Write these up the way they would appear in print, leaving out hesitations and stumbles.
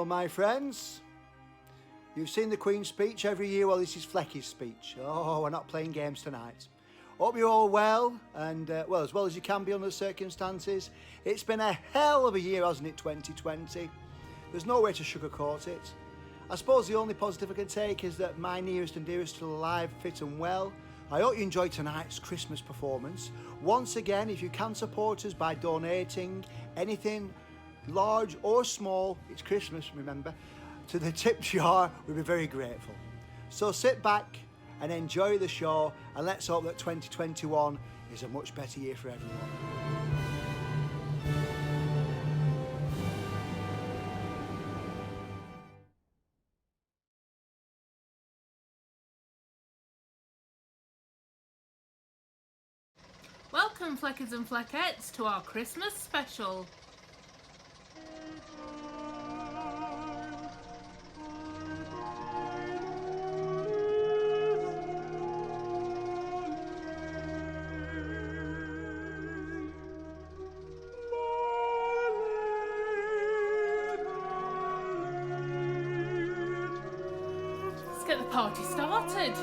Hello, my friends. You've seen the Queen's speech every year. Well, this is Flecky's speech. Oh, we're not playing games tonight. Hope you're all well, and well, as well as you can be under the circumstances. It's been a hell of a year, hasn't it, 2020? There's no way to sugarcoat it. I suppose the only positive I can take is that my nearest and dearest are still alive, fit and well. I hope you enjoyed tonight's Christmas performance. Once again, if you can support us by donating anything, large or small, it's Christmas, remember, to the tip jar, we'd be very grateful. So sit back and enjoy the show, and let's hope that 2021 is a much better year for everyone. Welcome, Fleckers and Fleckettes, to our Christmas special. Let's get the party started.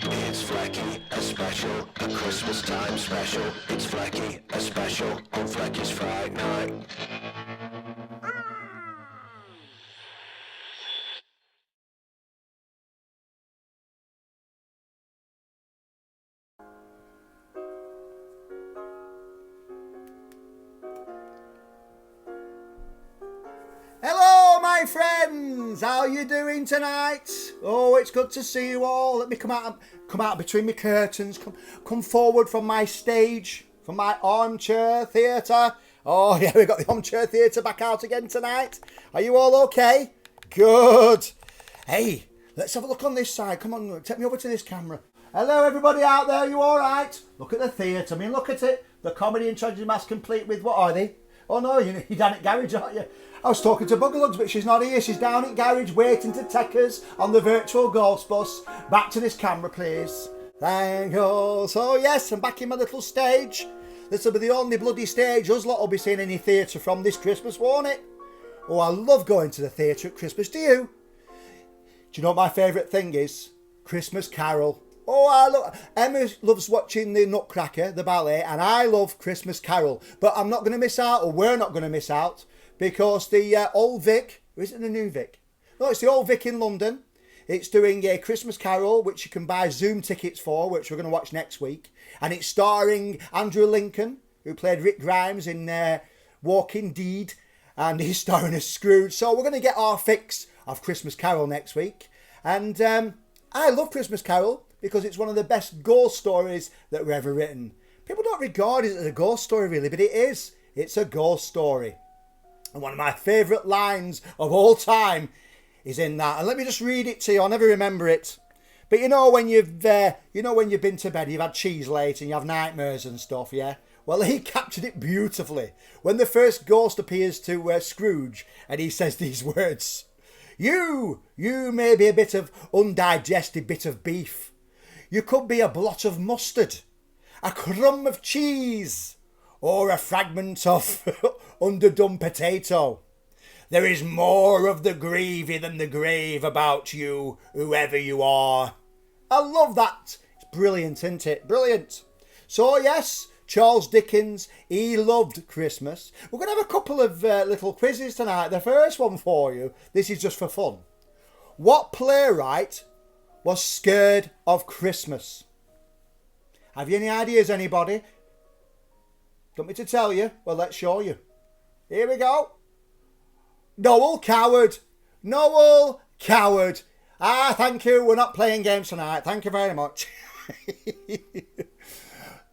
It's Flecky, a special, a Christmas time special. It's Flecky, a special, on Flecky's Fright night. Hello, my friends. How are you doing tonight? Oh, it's good to see you all. Let me come out between my curtains. Come forward from my stage, from my armchair theatre. Oh yeah, we've got the armchair theatre back out again tonight. Are you all okay? Good. Hey, let's have a look on this side. Come on, take me over to this camera. Hello, everybody out there. You all right? Look at the theatre. I mean, look at it. The comedy and tragedy mass complete with, what are they? Oh no, you're down at garage, aren't you? I was talking to Bugalugs, but she's not here. She's down at garage waiting to take us on the virtual ghost bus. Back to this camera, please. Thank you. So yes, I'm back in my little stage. This will be the only bloody stage us lot will be seeing any theatre from this Christmas, won't it? Oh, I love going to the theatre at Christmas. Do you? Do you know what my favourite thing is? Christmas Carol. Oh, Emma loves watching the Nutcracker, the ballet, and I love Christmas Carol. But I'm not going to miss out, or we're not going to miss out, because the Old Vic, or is it the New Vic? No, it's the Old Vic in London. It's doing a Christmas Carol, which you can buy Zoom tickets for, which we're going to watch next week. And it's starring Andrew Lincoln, who played Rick Grimes in Walking Dead, and he's starring as Scrooge. So we're going to get our fix of Christmas Carol next week. And I love Christmas Carol, because it's one of the best ghost stories that were ever written. People don't regard it as a ghost story really, but it is. It's a ghost story. And one of my favourite lines of all time is in that. And let me just read it to you. I'll never remember it. But you know when you've been to bed, you've had cheese late and you have nightmares and stuff, yeah? Well, he captured it beautifully. When the first ghost appears to Scrooge and he says these words. You may be a bit of undigested bit of beef. You could be a blot of mustard, a crumb of cheese, or a fragment of underdone potato. There is more of the gravy than the grave about you, whoever you are. I love that. It's brilliant, isn't it? Brilliant. So yes, Charles Dickens, he loved Christmas. We're going to have a couple of little quizzes tonight. The first one for you, this is just for fun. What playwright was scared of Christmas? Have you any ideas, anybody? Want me to tell you? Well, let's show you. Here we go. Noel Coward. Noel Coward. Thank you. We're not playing games tonight. Thank you very much.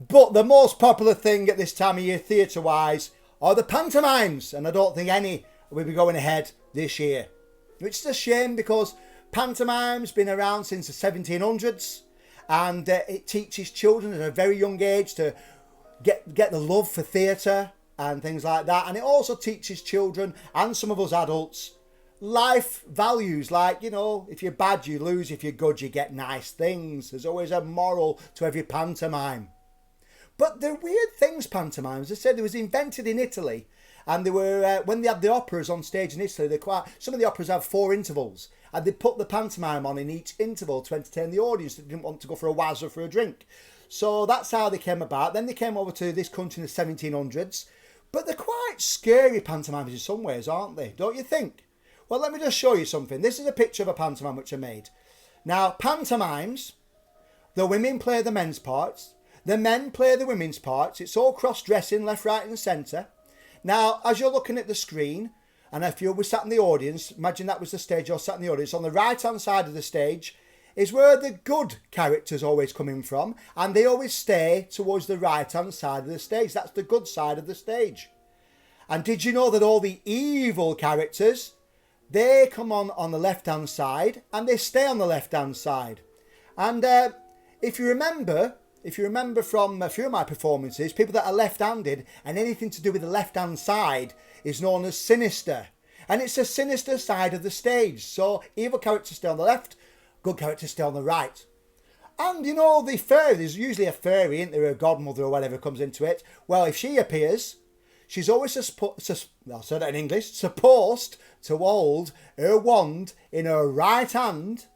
But the most popular thing at this time of year, theatre-wise, are the pantomimes. And I don't think any will be going ahead this year. Which is a shame because pantomime's been around since the 1700s. And it teaches children at a very young age to get the love for theatre and things like that. And it also teaches children and some of us adults life values, like, you know, if you're bad you lose, if you're good you get nice things. There's always a moral to every pantomime. But the weird things, pantomimes, they said, it was invented in Italy, and they were when they had the operas on stage in Italy, some of the operas have 4 intervals, and they put the pantomime on in each interval to entertain the audience that didn't want to go for a waz or for a drink. So that's how they came about. Then they came over to this country in the 1700s. But they're quite scary pantomimes in some ways, aren't they? Don't you think? Well, let me just show you something. This is a picture of a pantomime which I made. Now, pantomimes, the women play the men's parts. The men play the women's parts. It's all cross-dressing, left, right and centre. Now, as you're looking at the screen, and if you were sat in the audience, imagine that was the stage, you're sat in the audience. On the right-hand side of the stage is where the good characters always come in from, and they always stay towards the right-hand side of the stage. That's the good side of the stage. And did you know that all the evil characters, they come on the left-hand side, and they stay on the left-hand side? And if you remember from a few of my performances, people that are left-handed and anything to do with the left-hand side is known as sinister. And it's a sinister side of the stage. So evil characters stay on the left, good characters stay on the right. And you know, the fairy, there's usually a fairy, isn't there, a godmother or whatever comes into it. Well, if she appears, she's always, I'll say that in English, supposed to hold her wand in her right hand,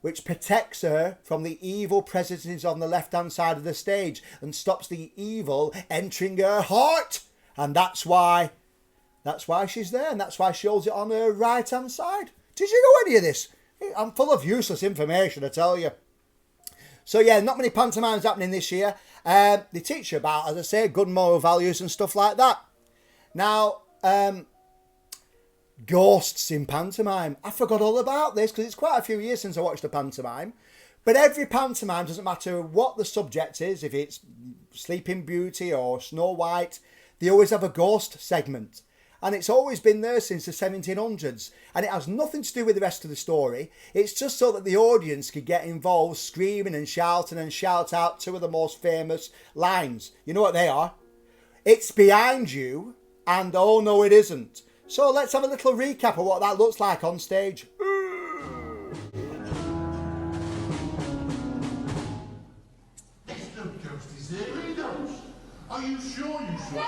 which protects her from the evil presences on the left-hand side of the stage and stops the evil entering her heart. And that's why she's there, and that's why she holds it on her right-hand side. Did you know any of this? I'm full of useless information, I tell you. So yeah, not many pantomimes happening this year. They teach you about, as I say, good moral values and stuff like that. Now, ghosts in pantomime. I forgot all about this because it's quite a few years since I watched a pantomime. But every pantomime, doesn't matter what the subject is, if it's Sleeping Beauty or Snow White, they always have a ghost segment. And it's always been there since the 1700s. And it has nothing to do with the rest of the story. It's just so that the audience could get involved, screaming and shouting and shout out 2 of the most famous lines. You know what they are? It's behind you and oh no it isn't. So let's have a little recap of what that looks like on stage. There's no ghost, is there? Any ghost? Are you sure you saw?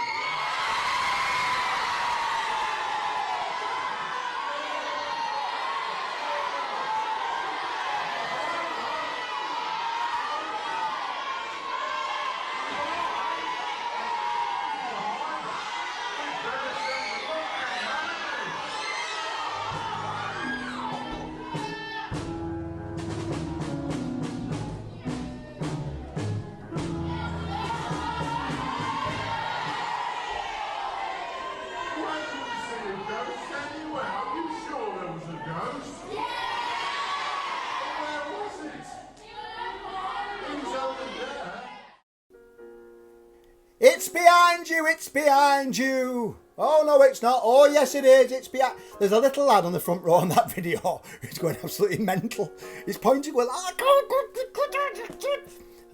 It's behind you, it's behind you. Oh, no, it's not. Oh, yes, it is. It's behind. There's a little lad on the front row in that video who's going absolutely mental. He's pointing, well,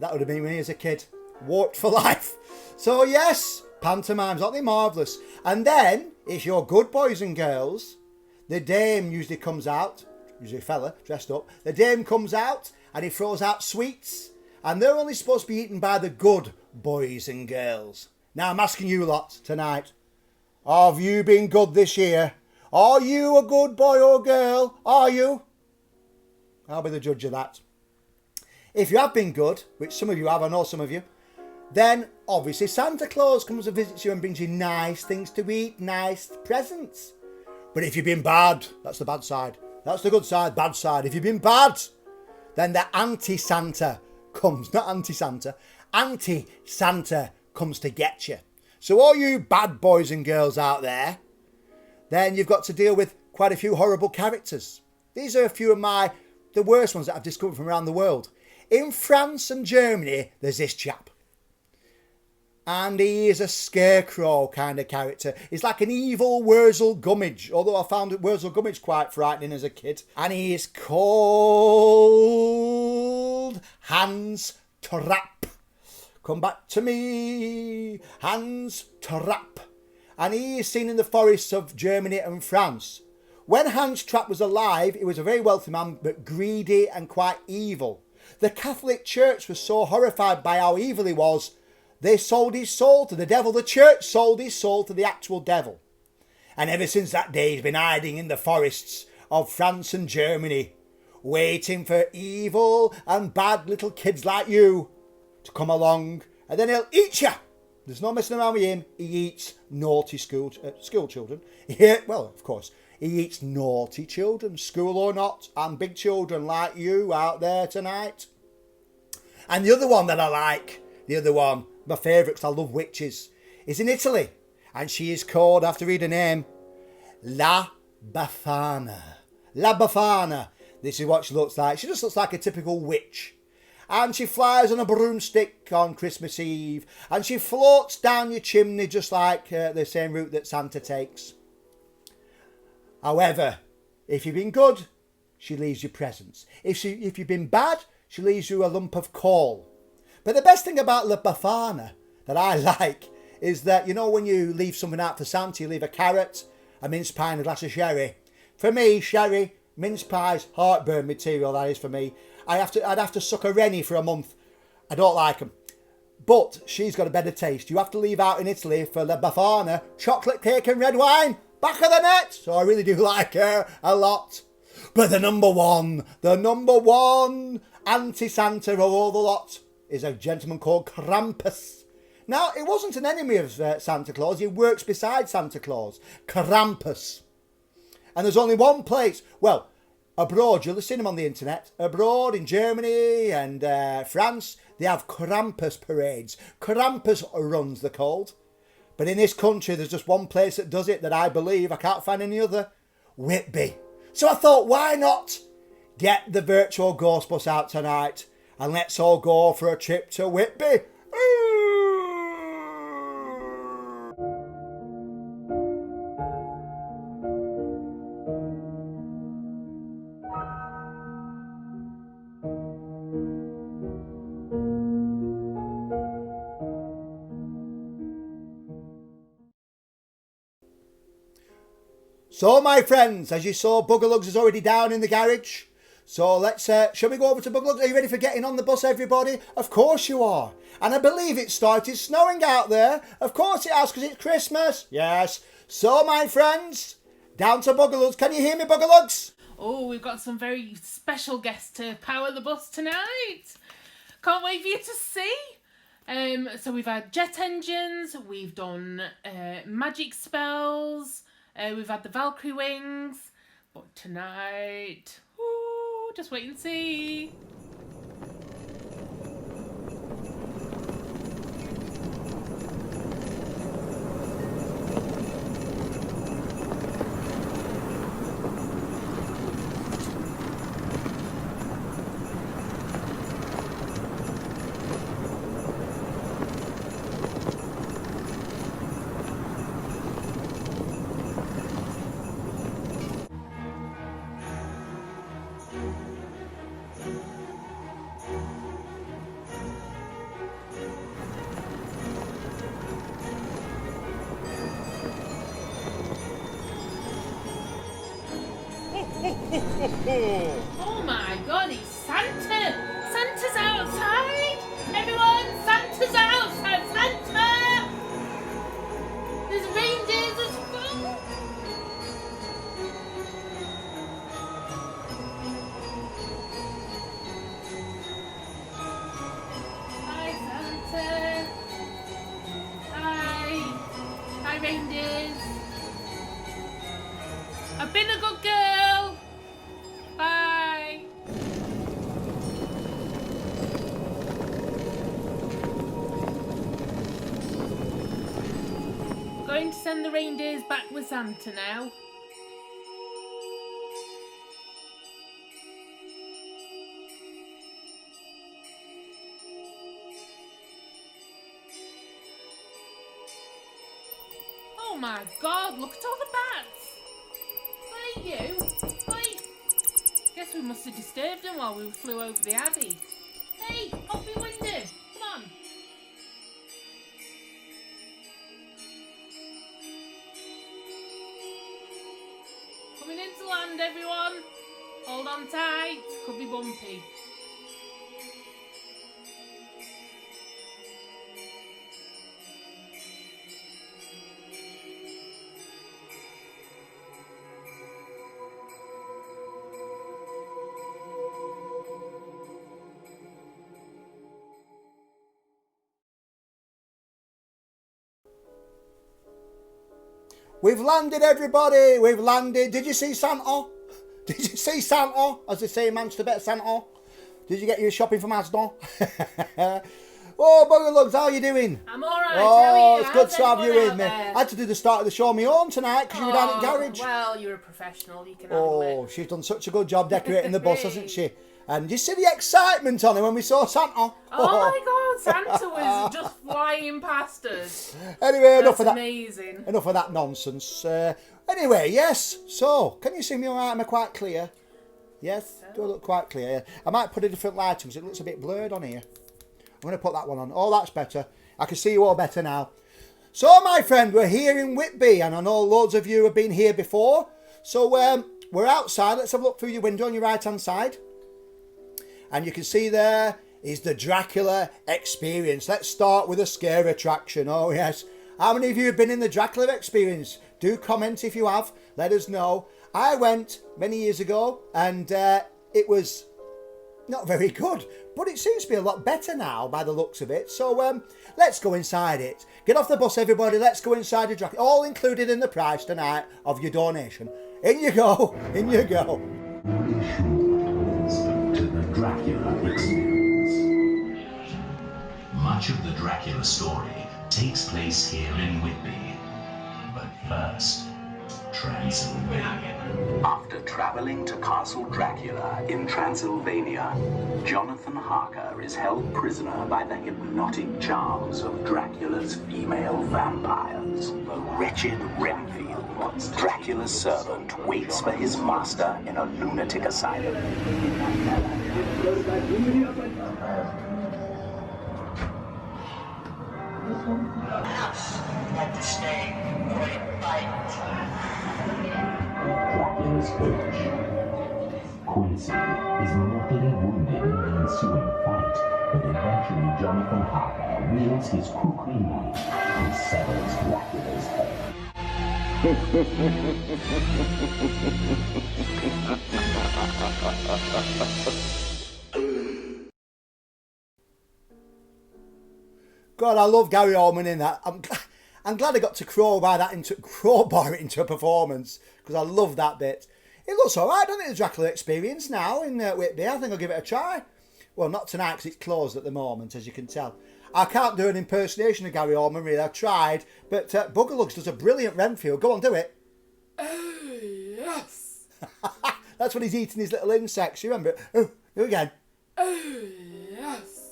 that would have been me as a kid. Warped for life. So, yes, pantomimes, aren't they marvellous? And then, if you're good boys and girls, the dame usually comes out, usually a fella dressed up. The dame comes out and he throws out sweets. And they're only supposed to be eaten by the good boys and girls. Now I'm asking you lot tonight, have you been good this year? Are you a good boy or girl? Are you? I'll be the judge of that. If you have been good, which some of you have, I know some of you, then obviously Santa Claus comes and visits you and brings you nice things to eat, nice presents. But if you've been bad, that's the bad side. That's the good side, bad side. If you've been bad, then the anti-Santa comes, not anti-Santa, anti-Santa comes to get you. So all you bad boys and girls out there, then you've got to deal with quite a few horrible characters. These are a few of the worst ones that I've discovered from around the world. In France and Germany, there's this chap. And he is a scarecrow kind of character. He's like an evil Wurzel Gummidge, although I found Wurzel Gummidge quite frightening as a kid. And he is called Hans Trapp. Come back to me, Hans Trapp. And he is seen in the forests of Germany and France. When Hans Trapp was alive, he was a very wealthy man, but greedy and quite evil. The Catholic Church was so horrified by how evil he was, they sold his soul to the devil. The church sold his soul to the actual devil. And ever since that day, he's been hiding in the forests of France and Germany, waiting for evil and bad little kids like you to come along, and then he'll eat you. There's no messing around with him. He eats naughty school children. Yeah, well, of course, he eats naughty children, school or not, and big children like you out there tonight. And the other one that I like, my favourite, because I love witches, is in Italy. And she is called, I have to read her name, La Befana. La Befana. This is what she looks like. She just looks like a typical witch. And she flies on a broomstick on Christmas Eve. And she floats down your chimney just like the same route that Santa takes. However, if you've been good, she leaves you presents. If you've been bad, she leaves you a lump of coal. But the best thing about La Befana that I like is that, you know, when you leave something out for Santa, you leave a carrot, a mince pie and a glass of sherry. For me, sherry, mince pies, heartburn material, that is for me. I'd have to suck a rennie for a month. I don't like them. But she's got a better taste. You have to leave out in Italy for La Befana, chocolate cake and red wine. Back of the net. So I really do like her a lot. But the number one anti-Santa of all the lot is a gentleman called Krampus. Now, it wasn't an enemy of Santa Claus. He works beside Santa Claus. Krampus. And there's only one place. Well, abroad, you'll have seen him on the internet. Abroad, in Germany and France, they have Krampus parades. Krampus runs, they're called. But in this country, there's just one place that does it that I believe. I can't find any other. Whitby. So I thought, why not get the virtual ghost bus out tonight and let's all go for a trip to Whitby. So, my friends, as you saw, Buggerlugs is already down in the garage. So let's, shall we go over to Buggerlugs? Are you ready for getting on the bus, everybody? Of course you are. And I believe it started snowing out there. Of course it has, because it's Christmas. Yes. So, my friends, down to Buggerlugs. Can you hear me, Buggerlugs? Oh, we've got some very special guests to power the bus tonight. Can't wait for you to see. So we've had jet engines, we've done magic spells, we've had the Valkyrie wings, but tonight, ooh, just wait and see. Oh my god, it's Santa! Santa's outside! Everyone, Santa's outside! Santa! There's reindeers as well! Hi, Santa! send the reindeers back with Santa now? Oh my God, look at all the bats! Hey you! Hey! Guess we must have disturbed them while we flew over the abbey. Hey, open your window! Come on! Coming into land, everyone! Hold on tight, could be bumpy. We've landed, everybody. We've landed. Did you see Santa? Did you see Santa? As they say in Manchester, better Santa. Did you get your shopping from Asda? Oh, Bugger Lugs, how are you doing? I'm alright, Oh, how are you? it's good How's to have you everyone with me. out there? I had to do the start of the show on my own tonight because you were down at garage. Well, you're a professional, you can handle Oh, it. she's done such a good job decorating the bus, hasn't she? And you see the excitement on her when we saw Santa? Oh my God, Santa was just flying past us. Anyway, enough That's of that. amazing. Enough of that nonsense. Anyway, yes. So, can you see me all right? Am I quite clear? Yes? Do I look quite clear? I might put a different light on because it looks a bit blurred on here. I'm going to put that one on. Oh, that's better. I can see you all better now. So, my friend, we're here in Whitby, and I know loads of you have been here before. So, we're outside. Let's have a look through your window on your right-hand side. And you can see there is the Dracula experience. Let's start with a scare attraction. Oh, yes. How many of you have been in the Dracula experience? Do comment if you have. Let us know. I went many years ago, and it was not very good. But it seems to be a lot better now by the looks of it. So let's go inside it. Get off the bus, everybody. Let's go inside the Dracula. All included in the price tonight of your donation. In you go. In you go. To the Dracula experience. Much of the Dracula story takes place here in Whitby. But first, Transylvania. After traveling to Castle Dracula in Transylvania, Jonathan Harker is held prisoner by the hypnotic charms of Dracula's female vampires. The wretched Renfield, Dracula's servant, waits for his master in a lunatic asylum. Like to stay for a bite. Dracula's coach. Quincy is mortally wounded in the ensuing fight, but eventually Jonathan Harker wields his kukri knife and severs Dracula's head. God, I love Gary Oldman in that. I'm glad I got to crowbar it into a performance because I love that bit. It looks all right, doesn't it, the Dracula experience now in Whitby? I think I'll give it a try. Well, not tonight because it's closed at the moment, as you can tell. I can't do an impersonation of Gary Oldman, really. I've tried, but Buggerlugs does a brilliant Renfield. Go on, do it. Oh, yes. That's when he's eating his little insects. You remember? Oh, do it again. Oh, yes.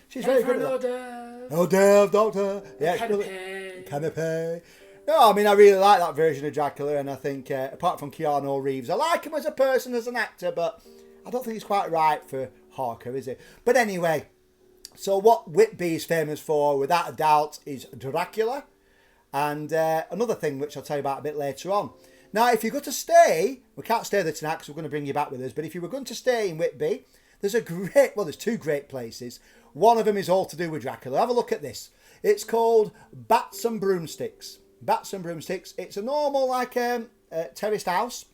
She's very good at that. Oh, Dave, Doctor. Yeah, Canapé. No, I mean, I really like that version of Dracula, and I think, apart from Keanu Reeves, I like him as a person, as an actor, but I don't think he's quite right for Harker, is he? But anyway, so what Whitby is famous for, without a doubt, is Dracula, and another thing which I'll tell you about a bit later on. Now, if you're going to stay, we can't stay there tonight because we're going to bring you back with us, but if you were going to stay in Whitby, there's two great places. One of them is all to do with Dracula. Have a look at this. It's called Bats and Broomsticks. Bats and Broomsticks. It's a normal, terraced house.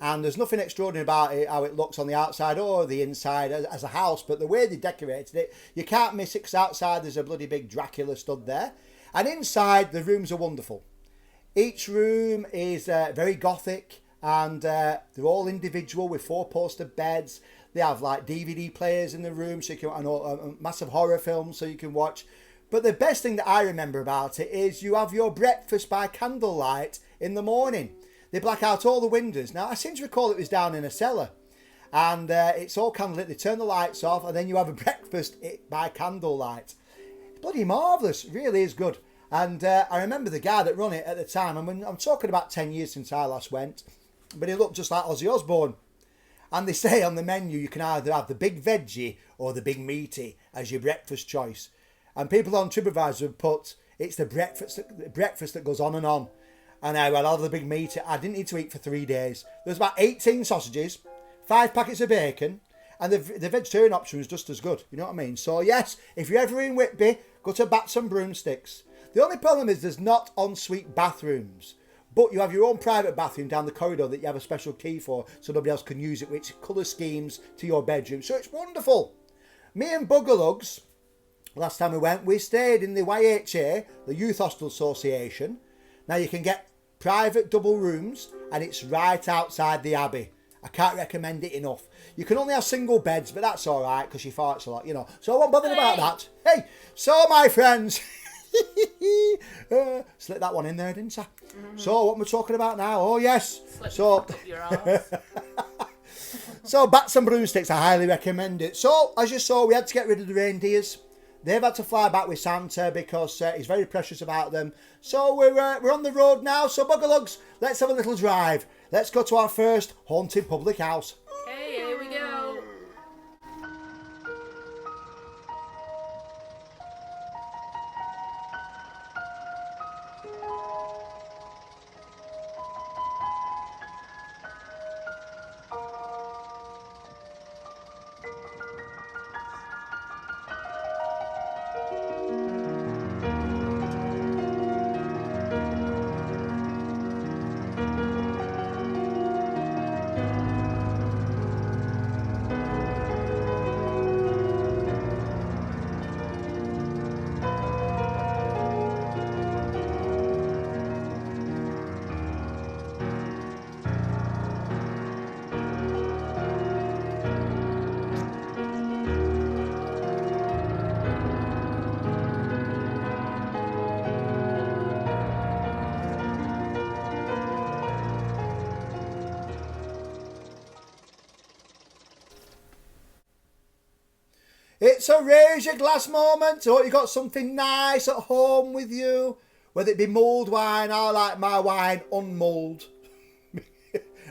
And there's nothing extraordinary about it, how it looks on the outside or the inside as a house. But the way they decorated it, you can't miss it because outside there's a bloody big Dracula stood there. And inside, the rooms are wonderful. Each room is very gothic. And they're all individual with 4-poster beds. They have like DVD players in the room, so you can, a massive horror film, so you can watch But the best thing that I remember about it is you have your breakfast by candlelight in the morning. They black out all the windows. Now, I seem to recall it was down in a cellar. And it's all candlelit. They turn the lights off and then you have a breakfast by candlelight. Bloody marvellous. It really is good. And I remember the guy that run it at the time. I'm talking about 10 years since I last went. But he looked just like Ozzy Osbourne. And they say on the menu you can either have the big veggie or the big meaty as your breakfast choice. And people on TripAdvisor have put, it's the breakfast that goes on and on. And I had the big meaty. I didn't need to eat for 3 days. There was about 18 sausages, 5 packets of bacon, and the vegetarian option was just as good. You know what I mean? So yes, if you're ever in Whitby, go to Bats and Broomsticks. The only problem is there's not ensuite bathrooms. But you have your own private bathroom down the corridor that you have a special key for so nobody else can use it, which colour schemes to your bedroom. So it's wonderful. Me and Buggerlugs, last time we went, we stayed in the YHA, the Youth Hostel Association. Now you can get private double rooms and it's right outside the Abbey. I can't recommend it enough. You can only have single beds, but that's all right because she farts a lot, you know. So I won't bother about that. Hey, so my friends... Slipped that one in there, didn't I? Mm-hmm. So what we're talking about now? Oh yes. So so Bats and Broomsticks, I highly recommend it. So as you saw, we had to get rid of the reindeers. They've had to fly back with Santa because he's very precious about them. So we're on the road now. So Buggerlugs, let's have a little drive. Let's go to our first haunted public house. Okay, here we go. It's a raise your glass moment. Or you got something nice at home with you. Whether it be mulled wine, I like my wine unmulled.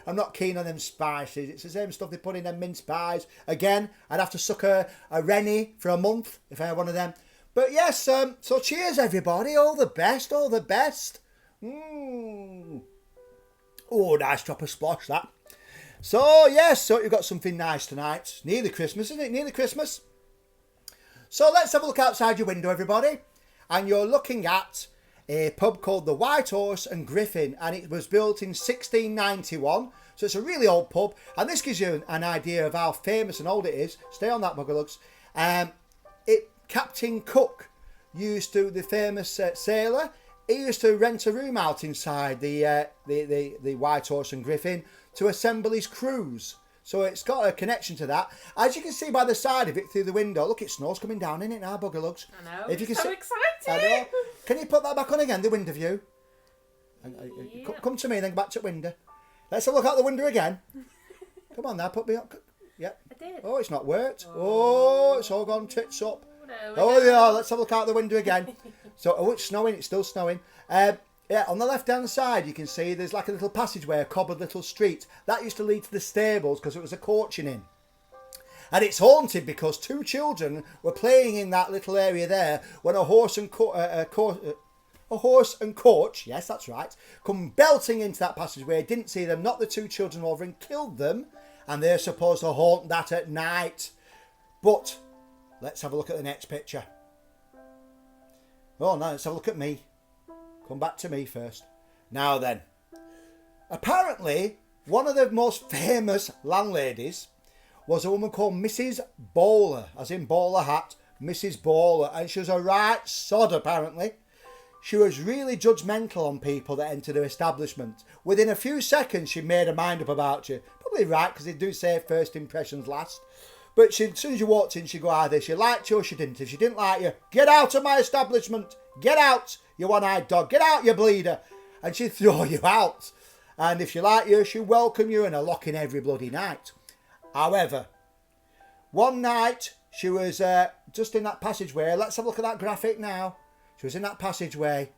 I'm not keen on them spices. It's the same stuff they put in them mince pies. Again, I'd have to suck a Rennie for a month if I had one of them. But yes, so cheers everybody. All the best, all the best. Oh, nice drop of splosh that. So yes, so you've got something nice tonight. Nearly Christmas, isn't it? Nearly Christmas. So let's have a look outside your window, everybody. And you're looking at a pub called the White Horse and Griffin. And it was built in 1691. So it's a really old pub. And this gives you an idea of how famous and old it is. Stay on that, Buggerlugs. Captain Cook the famous sailor, he used to rent a room out inside the White Horse and Griffin to assemble his crews. So it's got a connection to that. As you can see by the side of it through the window, look, it snow's coming down in it now, Buggerlugs. I know, if you can so exciting. I know. Can you put that back on again, the window view? Yep. Come to me, then go back to the window. Let's have a look out the window again. Come on now, put me up. Yep. I did. Oh, it's not worked. Oh, it's all gone tits up. No, Yeah, let's have a look out the window again. So, it's snowing, it's still snowing. Yeah, on the left-hand side, you can see there's like a little passageway, a cobbled little street. That used to lead to the stables because it was a coaching inn. And it's haunted because 2 children were playing in that little area there when a horse and coach, yes, that's right, come belting into that passageway, didn't see them, knocked the 2 children over and killed them. And they're supposed to haunt that at night. But let's have a look at the next picture. Oh, no, let's have a look at me. Come back to me first. Now then. Apparently, one of the most famous landladies was a woman called Mrs. Bowler, as in bowler hat, Mrs. Bowler. And she was a right sod, apparently. She was really judgmental on people that entered her establishment. Within a few seconds, she made her mind up about you. Probably right, because they do say first impressions last. But as soon as you walked in, she'd go either she liked you or she didn't. If she didn't like you, get out of my establishment. Get out, you one-eyed dog. Get out, you bleeder. And she'd throw you out. And if she liked you, she'd welcome you and a lock in every bloody night. However, one night she was just in that passageway. Let's have a look at that graphic now. She was in that passageway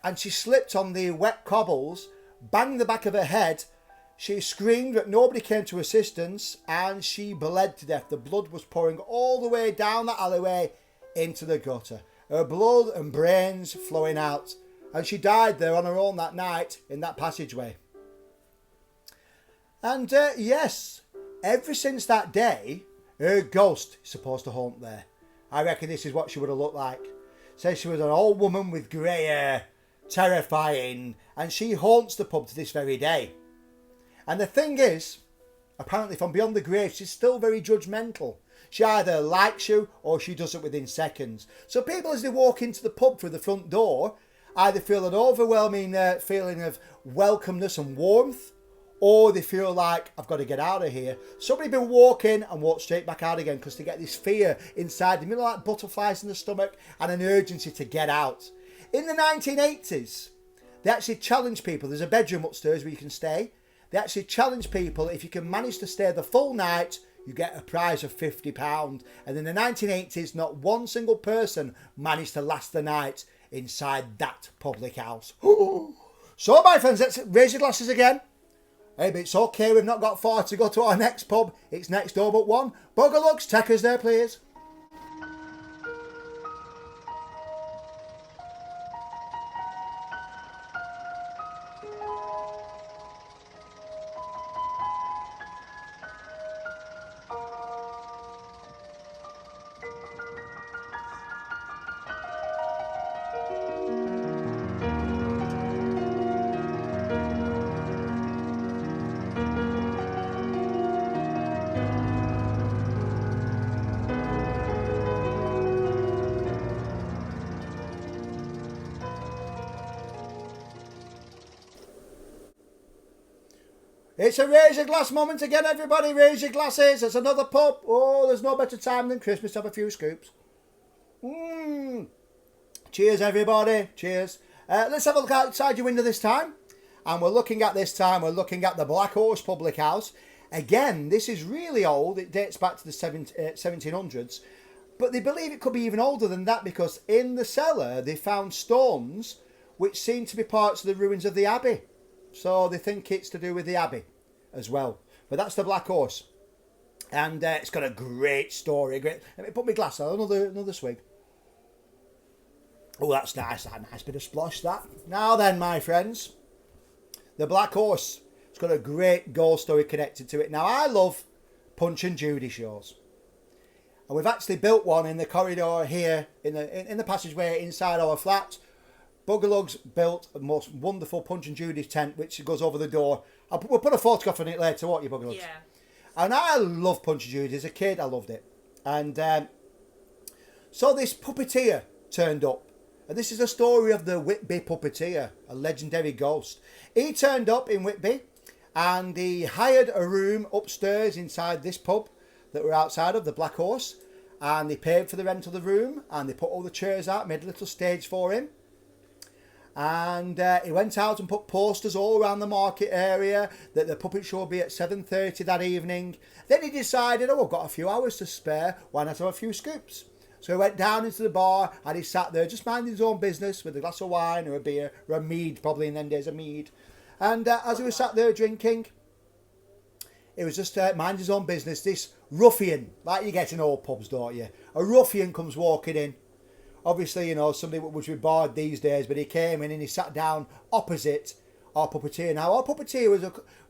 and she slipped on the wet cobbles, banged the back of her head. She screamed, but nobody came to assistance, and she bled to death. The blood was pouring all the way down that alleyway into the gutter. Her blood and brains flowing out. And she died there on her own that night in that passageway. And yes, ever since that day, her ghost is supposed to haunt there. I reckon this is what she would have looked like. Says she was an old woman with grey hair, terrifying, and she haunts the pub to this very day. And the thing is, apparently from beyond the grave, she's still very judgmental. She either likes you or she does it within seconds. So people, as they walk into the pub through the front door, either feel an overwhelming feeling of welcomeness and warmth, or they feel like, I've got to get out of here. Somebody will walk in and walk straight back out again because they get this fear inside them, like butterflies in the stomach, and an urgency to get out. In the 1980s, they actually challenged people. There's a bedroom upstairs where you can stay. They actually challenge people, if you can manage to stay the full night, you get a prize of £50. And in the 1980s, not one single person managed to last the night inside that public house. So, my friends, let's raise your glasses again. Hey, but it's okay, we've not got far to go to our next pub. It's next door but one. Buggerlugs, take us there, please. It's a raise your glass moment again, everybody. Raise your glasses. It's another pub. Oh, there's no better time than Christmas to have a few scoops. Cheers, everybody. Cheers. Let's have a look outside your window this time. And we're looking at the Black Horse Public House. Again, this is really old. It dates back to the 1700s. But they believe it could be even older than that because in the cellar they found stones which seem to be parts of the ruins of the Abbey. So they think it's to do with the Abbey as well. But that's the Black Horse. And it's got a great story. Let me put my glass on. Another swig. Oh, that's nice. That nice bit of splosh, that. Now then, my friends. The Black Horse. It's got a great ghost story connected to it. Now, I love Punch and Judy shows. And we've actually built one in the corridor here, in the passageway inside our flat. Buggerlugs built a most wonderful Punch and Judy tent, which goes over the door. We'll put a photograph on it later, won't you, Buggerlugs? Yeah. And I love Punch and Judy. As a kid, I loved it. And so this puppeteer turned up. And this is a story of the Whitby puppeteer, a legendary ghost. He turned up in Whitby and he hired a room upstairs inside this pub that we're outside of, the Black Horse. And they paid for the rent of the room and they put all the chairs out, made a little stage for him. And he went out and put posters all around the market area that the puppet show would be at 7:30 that evening. Then he decided, I've got a few hours to spare, why not have a few scoops? So he went down into the bar and he sat there just minding his own business with a glass of wine or a beer, or a mead, probably in them days, a mead. And as he was sat there drinking, he was just minding his own business. This ruffian, like you get in old pubs, don't you? A ruffian comes walking in. Obviously, somebody which would be barred these days, but he came in and he sat down opposite our puppeteer. Now, our puppeteer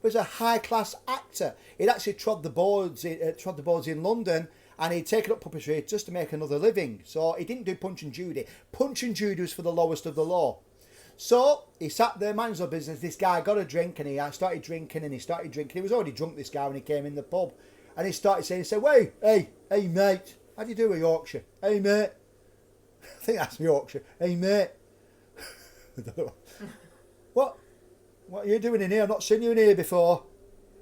was a high-class actor. He'd actually trod the boards in London, and he'd taken up puppetry just to make another living. So he didn't do Punch and Judy. Punch and Judy was for the lowest of the low. So he sat there, minding his own business. This guy got a drink, and he started drinking, and he started drinking. He was already drunk, this guy, when he came in the pub. And he started saying, hey, mate, how do you do with Yorkshire? Hey, mate. I think that's Yorkshire. Hey, mate. What are you doing in here? I've not seen you in here before.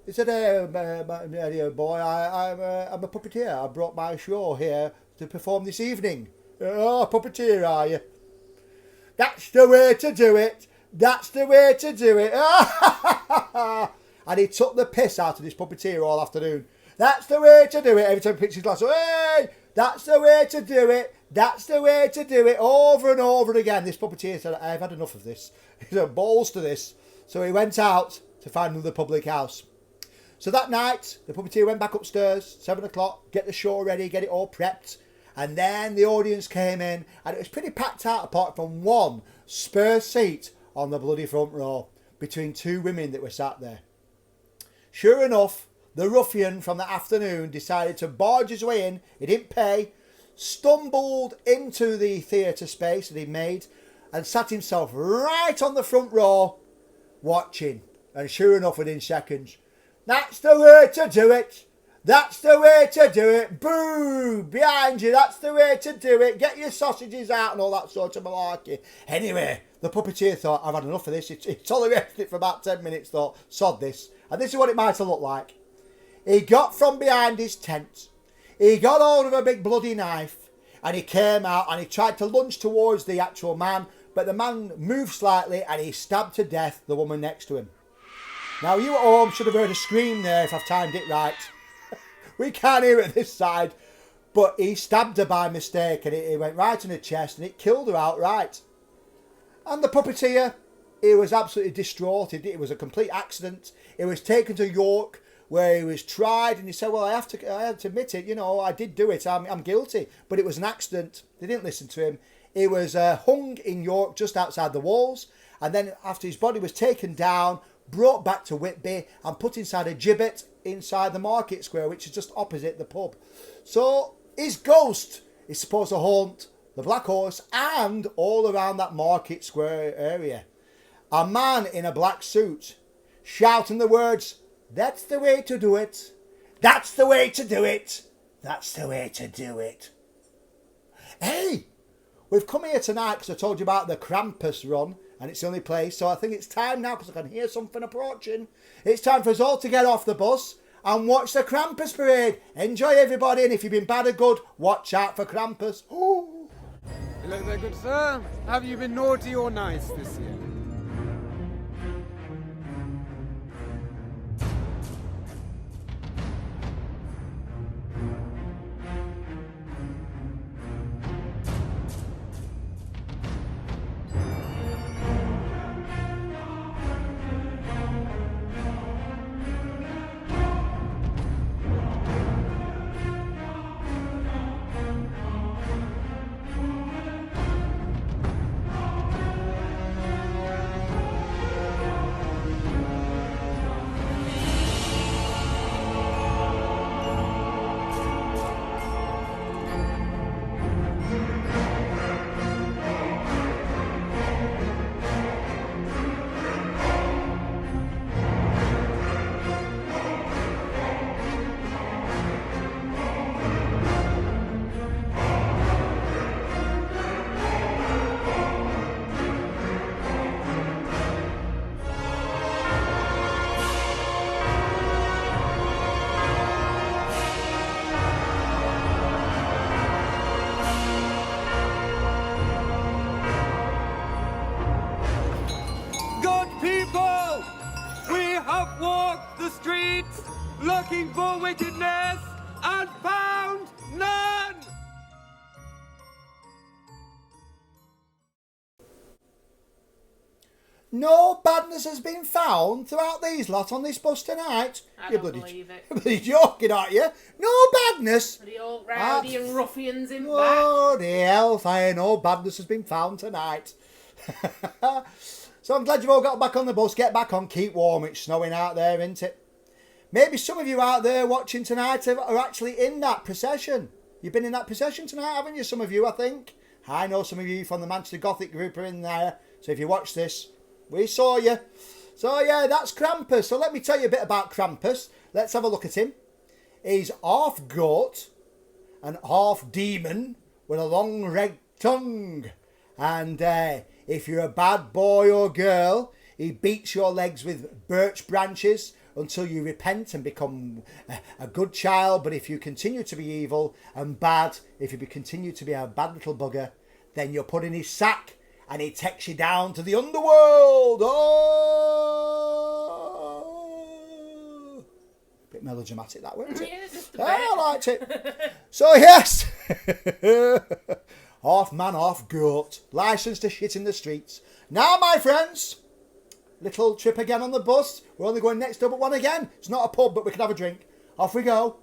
He said, boy, I'm a puppeteer. I brought my show here to perform this evening. Oh, puppeteer, are you? That's the way to do it. That's the way to do it. And he took the piss out of this puppeteer all afternoon. That's the way to do it. Every time he picks his glass, hey, that's the way to do it. That's the way to do it. Over and over again. This puppeteer said, I've had enough of this. He said, balls to this. So he went out to find another public house. So that night, the puppeteer went back upstairs, 7 o'clock, get the show ready, get it all prepped. And then the audience came in, and it was pretty packed out apart from one spare seat on the bloody front row between two women that were sat there. Sure enough, the ruffian from the afternoon decided to barge his way in. He didn't pay, stumbled into the theatre space that he made, and sat himself right on the front row watching. And sure enough, within seconds, that's the way to do it. That's the way to do it. Boo! Behind you, that's the way to do it. Get your sausages out and all that sort of malarkey. Anyway, the puppeteer thought, I've had enough of this. He tolerated it for about 10 minutes, thought, sod this. And this is what it might have looked like. He got from behind his tent. He got hold of a big bloody knife. And he came out and he tried to lunge towards the actual man. But the man moved slightly and he stabbed to death the woman next to him. Now, you at home should have heard a scream there if I've timed it right. We can't hear it this side. But he stabbed her by mistake and it went right in her chest and it killed her outright. And the puppeteer, he was absolutely distraught. It was a complete accident. He was taken to York where he was tried and he said, well, I have to admit it. You know, I did do it. I'm guilty. But it was an accident. They didn't listen to him. He was hung in York just outside the walls. And then after his body was taken down, brought back to Whitby and put inside a gibbet inside the market square, which is just opposite the pub. So his ghost is supposed to haunt the Black Horse and all around that market square area. A man in a black suit shouting the words, that's the way to do it. That's the way to do it. That's the way to do it. Hey, we've come here tonight because I told you about the Krampus run. And it's the only place, so I think it's time now, because I can hear something approaching. It's time for us all to get off the bus and watch the Krampus parade. Enjoy, everybody, and if you've been bad or good, watch out for Krampus. Ooh. Hello there, good sir. Have you been naughty or nice this year? Looking for wickedness and found none! No badness has been found throughout these lot on this bus tonight. I don't believe it. You're bloody joking, aren't you? No badness. The old rowdy and ruffians in back. Oh, the hellfire, no badness has been found tonight. So I'm glad you've all got back on the bus. Get back on, keep warm. It's snowing out there, isn't it? Maybe some of you out there watching tonight are actually in that procession. You've been in that procession tonight, haven't you? Some of you, I think. I know some of you from the Manchester Gothic group are in there. So if you watch this, we saw you. So yeah, that's Krampus. So let me tell you a bit about Krampus. Let's have a look at him. He's half goat and half demon with a long red tongue. And if you're a bad boy or girl, he beats your legs with birch branches, until you repent and become a good child. But if you continue to be evil and bad, if you continue to be a bad little bugger, then you're put in his sack and he takes you down to the underworld. Oh! Bit melodramatic that, wasn't it? Yeah, just a bit. I liked it. So yes, half man, half goat, licensed to shit in the streets. Now, my friends, little trip again on the bus. We're only going next up at one again. It's not a pub, but we can have a drink. Off we go.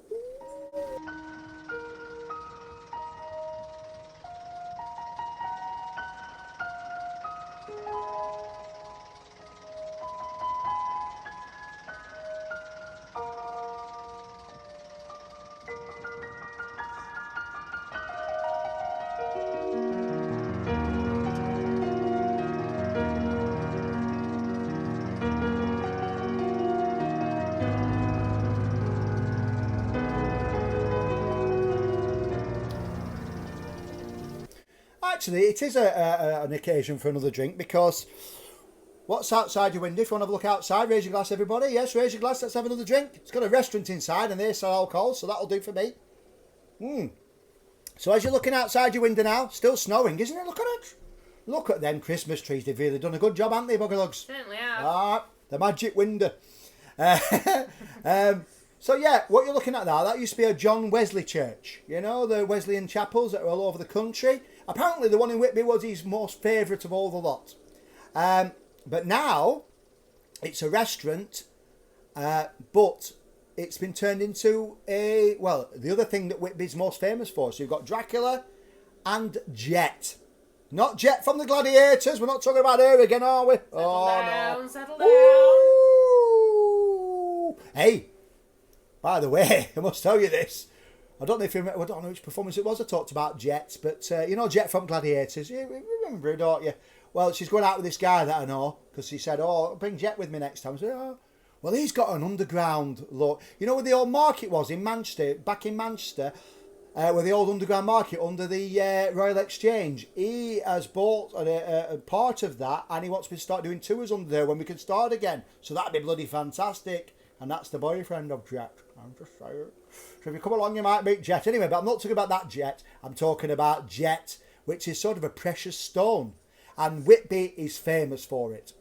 Actually, it is an occasion for another drink, because what's outside your window? If you want to have a look outside, raise your glass, everybody. Yes, raise your glass. Let's have another drink. It's got a restaurant inside and they sell alcohol, so that'll do for me. So as you're looking outside your window now, still snowing, isn't it? Look at it. Look at them Christmas trees. They've really done a good job, haven't they, Buggerlugs? Certainly have. Ah, the magic window. So yeah, what you're looking at now, that used to be a John Wesley church. You know, the Wesleyan chapels that are all over the country. Apparently the one in Whitby was his most favourite of all the lot. But now, it's a restaurant, but it's been turned into the other thing that Whitby's most famous for. So you've got Dracula and Jet. Not Jet from the Gladiators. We're not talking about her again, are we? Settle down. Ooh. Hey, by the way, I must tell you this. I don't know if you remember, I don't know which performance it was I talked about Jet, but you know Jet from Gladiators. You remember her, don't you? Well, she's going out with this guy that I know, because she said, "Oh, bring Jet with me next time." I said, "Oh, well, he's got an underground look." You know where the old market was in Manchester, back in Manchester, where the old underground market under the Royal Exchange. He has bought a part of that, and he wants me to start doing tours under there when we can start again. So that'd be bloody fantastic. And that's the boyfriend of Jet. I'm just saying. So if you come along, you might meet Jet. Anyway, but I'm not talking about that Jet. I'm talking about Jet, which is sort of a precious stone. And Whitby is famous for it.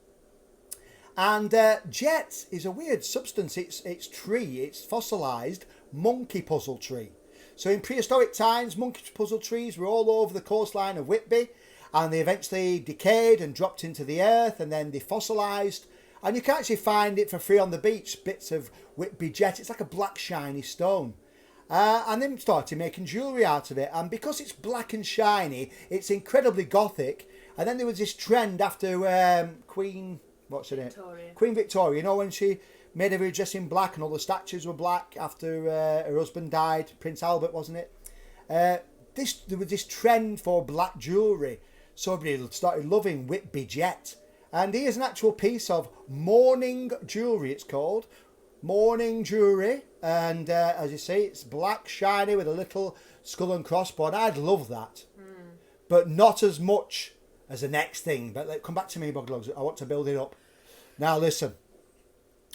And Jet is a weird substance. It's tree. It's fossilised monkey puzzle tree. So in prehistoric times, monkey puzzle trees were all over the coastline of Whitby. And they eventually decayed and dropped into the earth. And then they fossilised. And you can actually find it for free on the beach, bits of Whitby Jet. It's like a black shiny stone. And then started making jewellery out of it. And because it's black and shiny, it's incredibly gothic. And then there was this trend after Queen Victoria. You know, when she made every dress in black and all the statues were black after her husband died, Prince Albert, wasn't it? There was this trend for black jewellery. So everybody started loving Whitby Jet. And here's an actual piece of mourning jewellery, it's called. Mourning jewellery. And as you see, it's black, shiny with a little skull and crossbones. I'd love that. But not as much as the next thing. But come back to me, Buglogs. I want to build it up. Now listen.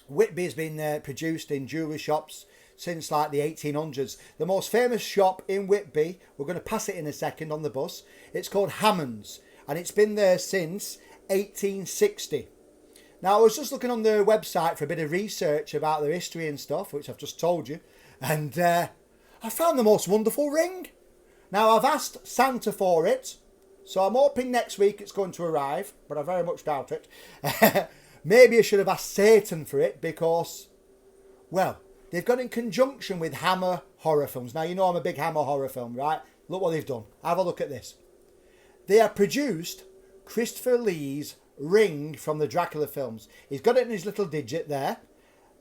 Whitby has been produced in jewellery shops since like the 1800s. The most famous shop in Whitby, we're going to pass it in a second on the bus. It's called Hammond's. And it's been there since 1860. Now I was just looking on their website for a bit of research about their history and stuff, which I've just told you, and I found the most wonderful ring. Now I've asked Santa for it, so I'm hoping next week it's going to arrive, but I very much doubt it. Maybe I should have asked Satan for it, because, well, they've got in conjunction with Hammer horror films. Now you know I'm a big Hammer horror film, right? Look what they've done. Have a look at this. They have produced Christopher Lee's ring from the Dracula films. He's got it in his little digit there.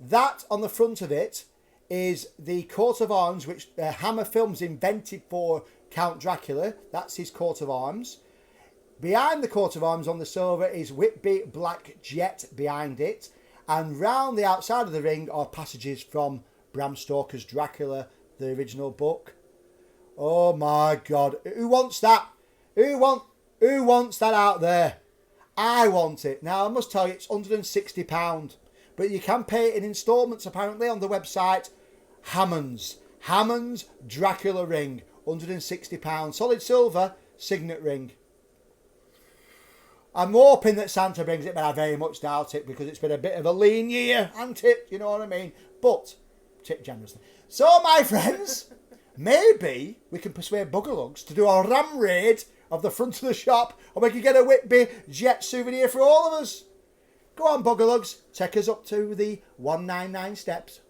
That on the front of it is the coat of arms which Hammer Films invented for Count Dracula. That's his coat of arms. Behind the coat of arms on the silver is Whitby Black Jet behind it. And round the outside of the ring are passages from Bram Stoker's Dracula, the original book. Oh my God. Who wants that? Who wants that out there? I want it. Now, I must tell you, it's £160. but you can pay it in instalments apparently on the website. Hammond's Dracula ring, £160, solid silver, signet ring. I'm hoping that Santa brings it, but I very much doubt it because it's been a bit of a lean year, hasn't it? You know what I mean? But tip generously. So, my friends, maybe we can persuade Buggerlugs to do a ram raid of the front of the shop, and we can get a Whitby Jet souvenir for all of us. Go on, Buggerlugs, take us up to the 199 steps.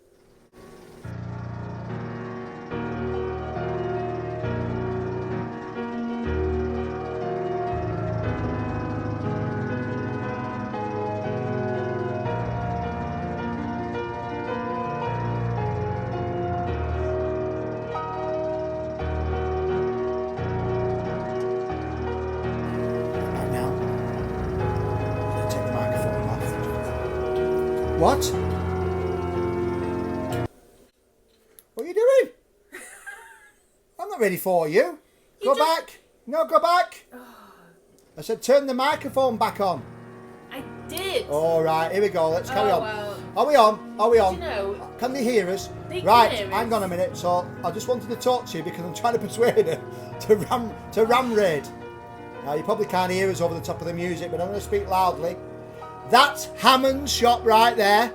What? What are you doing? I'm not ready for you. Go back. No, go back. I said turn the microphone back on. I did. All right, here we go. Let's carry on. Well, Are we on? Are we on? you know, Can they hear us? they can Right, hear us. hang on a minute. So I just wanted to talk to you because I'm trying to persuade her to ram raid. Now you probably can't hear us over the top of the music, but I'm going to speak loudly. That's Hammond's shop right there.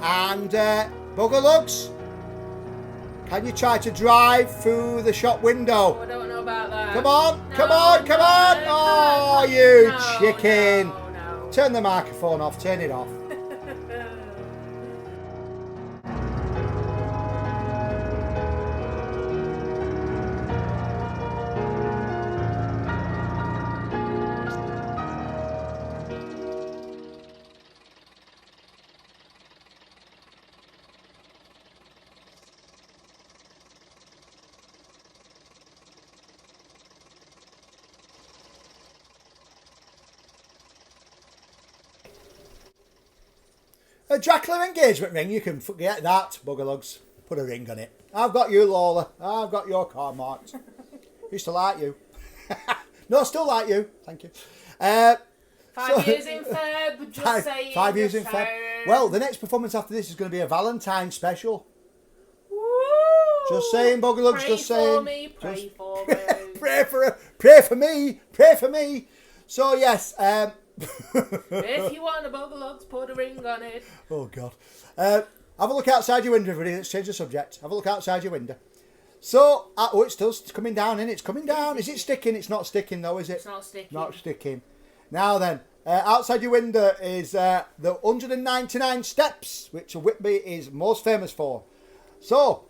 And Buggerlugs, can you try to drive through the shop window? I don't know about that. Come on, No, come on, come on! no, Oh, no, you no, chicken! no. Turn the microphone off, turn it off. A Dracula engagement ring, you can forget that, Buggerlugs. Put a ring on it. I've got you, Lola. I've got your card marked. Used to like you. No, still like you. Thank you. 5 years in Feb, just saying. 5 years in just Feb. saying. Well, the next performance after this is going to be a Valentine's special. Woo! Just saying, Buggerlugs, Pray just saying. For me, pray for me. Pray for me. Pray for me. So, yes. If you want a Buggerlugs, put a ring on it. Oh, God. Have a look outside your window, everybody. Let's change the subject. Have a look outside your window. So, oh, it's still coming down, isn't it? It's coming down. Is it sticking? It's not sticking, though, is it? It's not sticking. Not sticking. Now then, outside your window is the 199 steps, which Whitby is most famous for. So,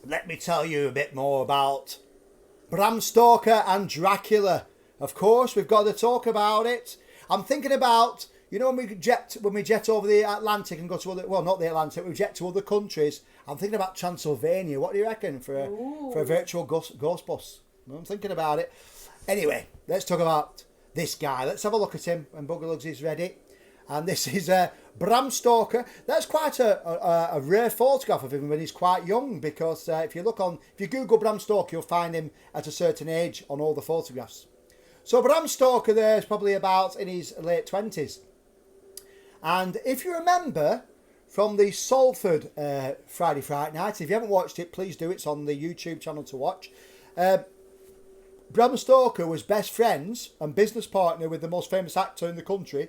let me tell you a bit more about Bram Stoker and Dracula. Of course, we've got to talk about it. I'm thinking about, you know, when we jet over the Atlantic and go to other, well, not the Atlantic, we jet to other countries. I'm thinking about Transylvania. What do you reckon for a virtual ghost bus? I'm thinking about it. Anyway, let's talk about this guy. Let's have a look at him when Buggerlugs is ready. And this is Bram Stoker. That's quite a rare photograph of him when he's quite young, because if you Google Bram Stoker, you'll find him at a certain age on all the photographs. So Bram Stoker there is probably about in his late 20s. And if you remember from the Salford Friday Fright Night, if you haven't watched it, please do. It's on the YouTube channel to watch. Bram Stoker was best friends and business partner with the most famous actor in the country,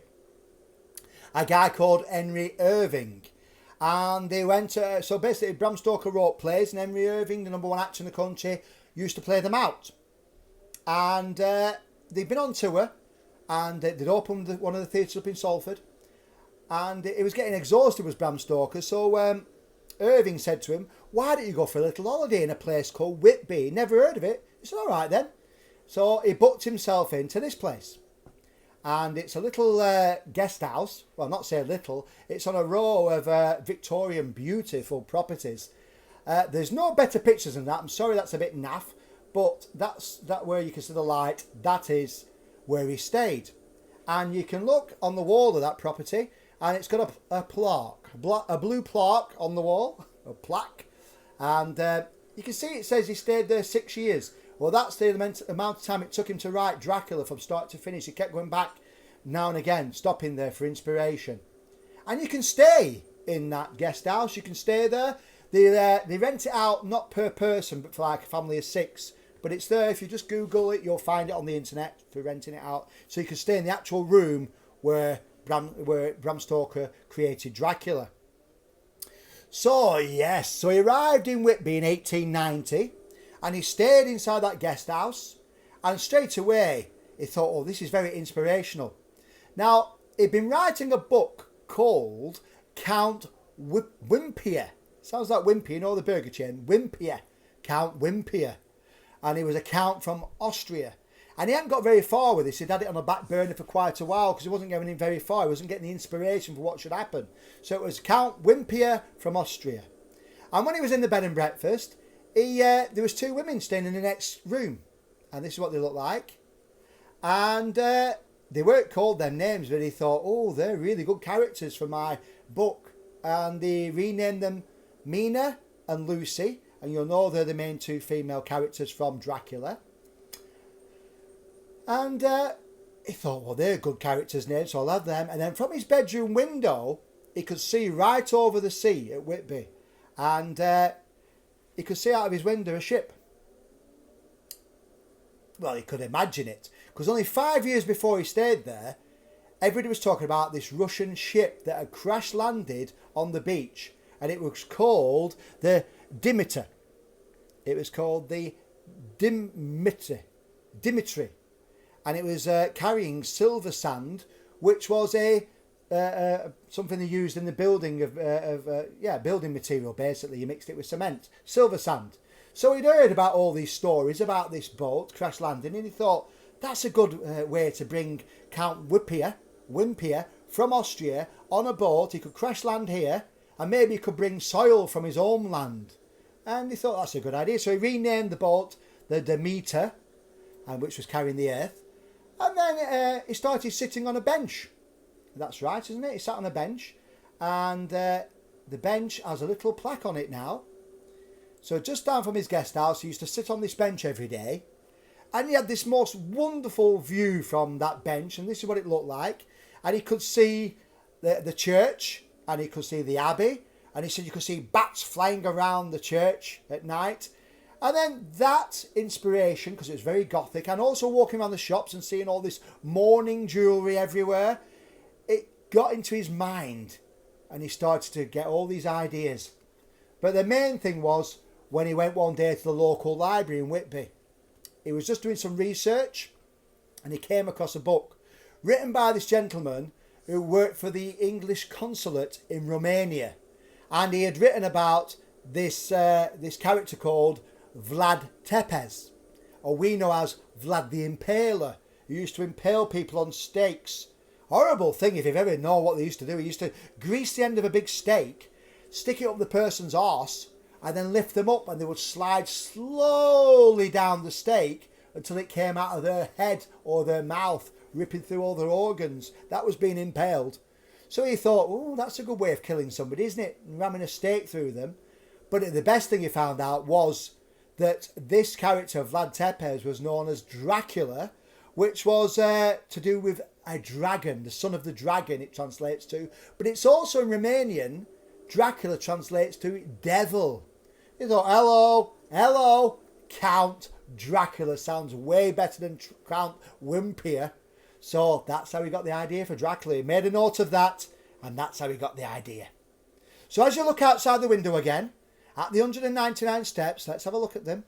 a guy called Henry Irving. And they went, so basically Bram Stoker wrote plays and Henry Irving, the number one actor in the country, used to play them out. And they'd been on tour and they'd opened one of the theatres up in Salford. And it was getting exhausted, was Bram Stoker. So Irving said to him, why don't you go for a little holiday in a place called Whitby? Never heard of it. He said, all right then. So he booked himself into this place. And it's a little guest house. Well, not say little. It's on a row of Victorian beautiful properties. There's no better pictures than that. I'm sorry that's a bit naff. But that's where you can see the light. That is where he stayed. And you can look on the wall of that property. And it's got a plaque. A blue plaque on the wall. A plaque. And you can see it says he stayed there 6 years. Well, that's the amount of time it took him to write Dracula from start to finish. He kept going back now and again, stopping there for inspiration. And you can stay in that guest house. You can stay there. They rent it out not per person, but for like a family of 6. But it's there. If you just Google it, you'll find it on the internet for renting it out. So you can stay in the actual room where Bram Stoker created Dracula. So yes, so he arrived in Whitby in 1890, and he stayed inside that guest house. And straight away, he thought, oh, this is very inspirational. Now, he'd been writing a book called Count Wimpier. Sounds like Wimpy, you know the burger chain. Wimpier. Count Wimpier. And he was a count from Austria. And he hadn't got very far with this. He'd had it on the back burner for quite a while because he wasn't going in very far. He wasn't getting the inspiration for what should happen. So it was Count Wimpier from Austria. And when he was in the bed and breakfast, there was 2 women staying in the next room. And this is what they looked like. And they weren't called their names, but he thought, oh, they're really good characters for my book. And they renamed them Mina and Lucy. And you'll know they're the main 2 female characters from Dracula. And he thought, well, they're good characters' names, so I'll have them. And then from his bedroom window, he could see right over the sea at Whitby. And he could see out of his window a ship. Well, he could imagine it. Because only 5 years before he stayed there, everybody was talking about this Russian ship that had crash landed on the beach. And it was called the Dimitri. It was called the Dimitri. And it was carrying silver sand, which was something they used in the building of building material. Basically, you mixed it with cement, silver sand. So he'd heard about all these stories about this boat crash landing, and he thought that's a good way to bring Count Wimpier from Austria on a boat. He could crash land here, and maybe he could bring soil from his homeland. And he thought that's a good idea. So he renamed the boat the Demeter, which was carrying the earth. And then he started sitting on a bench. That's right, isn't it? He sat on a bench. And the bench has a little plaque on it now. So just down from his guest house, he used to sit on this bench every day. And he had this most wonderful view from that bench. And this is what it looked like. And he could see the church. And he could see the abbey. And he said you could see bats flying around the church at night. And then that inspiration, because it was very gothic, and also walking around the shops and seeing all this mourning jewellery everywhere, it got into his mind. And he started to get all these ideas. But the main thing was when he went one day to the local library in Whitby. He was just doing some research and he came across a book written by this gentleman who worked for the English consulate in Romania. And he had written about this character called Vlad Tepes, or we know as Vlad the Impaler, who used to impale people on stakes. Horrible thing if you've ever known what they used to do. He used to grease the end of a big stake, stick it up the person's arse, and then lift them up, and they would slide slowly down the stake until it came out of their head or their mouth, ripping through all their organs. That was being impaled. So he thought, oh, that's a good way of killing somebody, isn't it? Ramming a stake through them. But the best thing he found out was that this character, Vlad Tepes, was known as Dracula, which was to do with a dragon, the son of the dragon, it translates to. But it's also in Romanian, Dracula translates to devil. He thought, hello, Count Dracula sounds way better than Count Wimpier. So that's how he got the idea for Dracula. He made a note of that, and that's how he got the idea. So as you look outside the window again, at the 199 steps, let's have a look at them.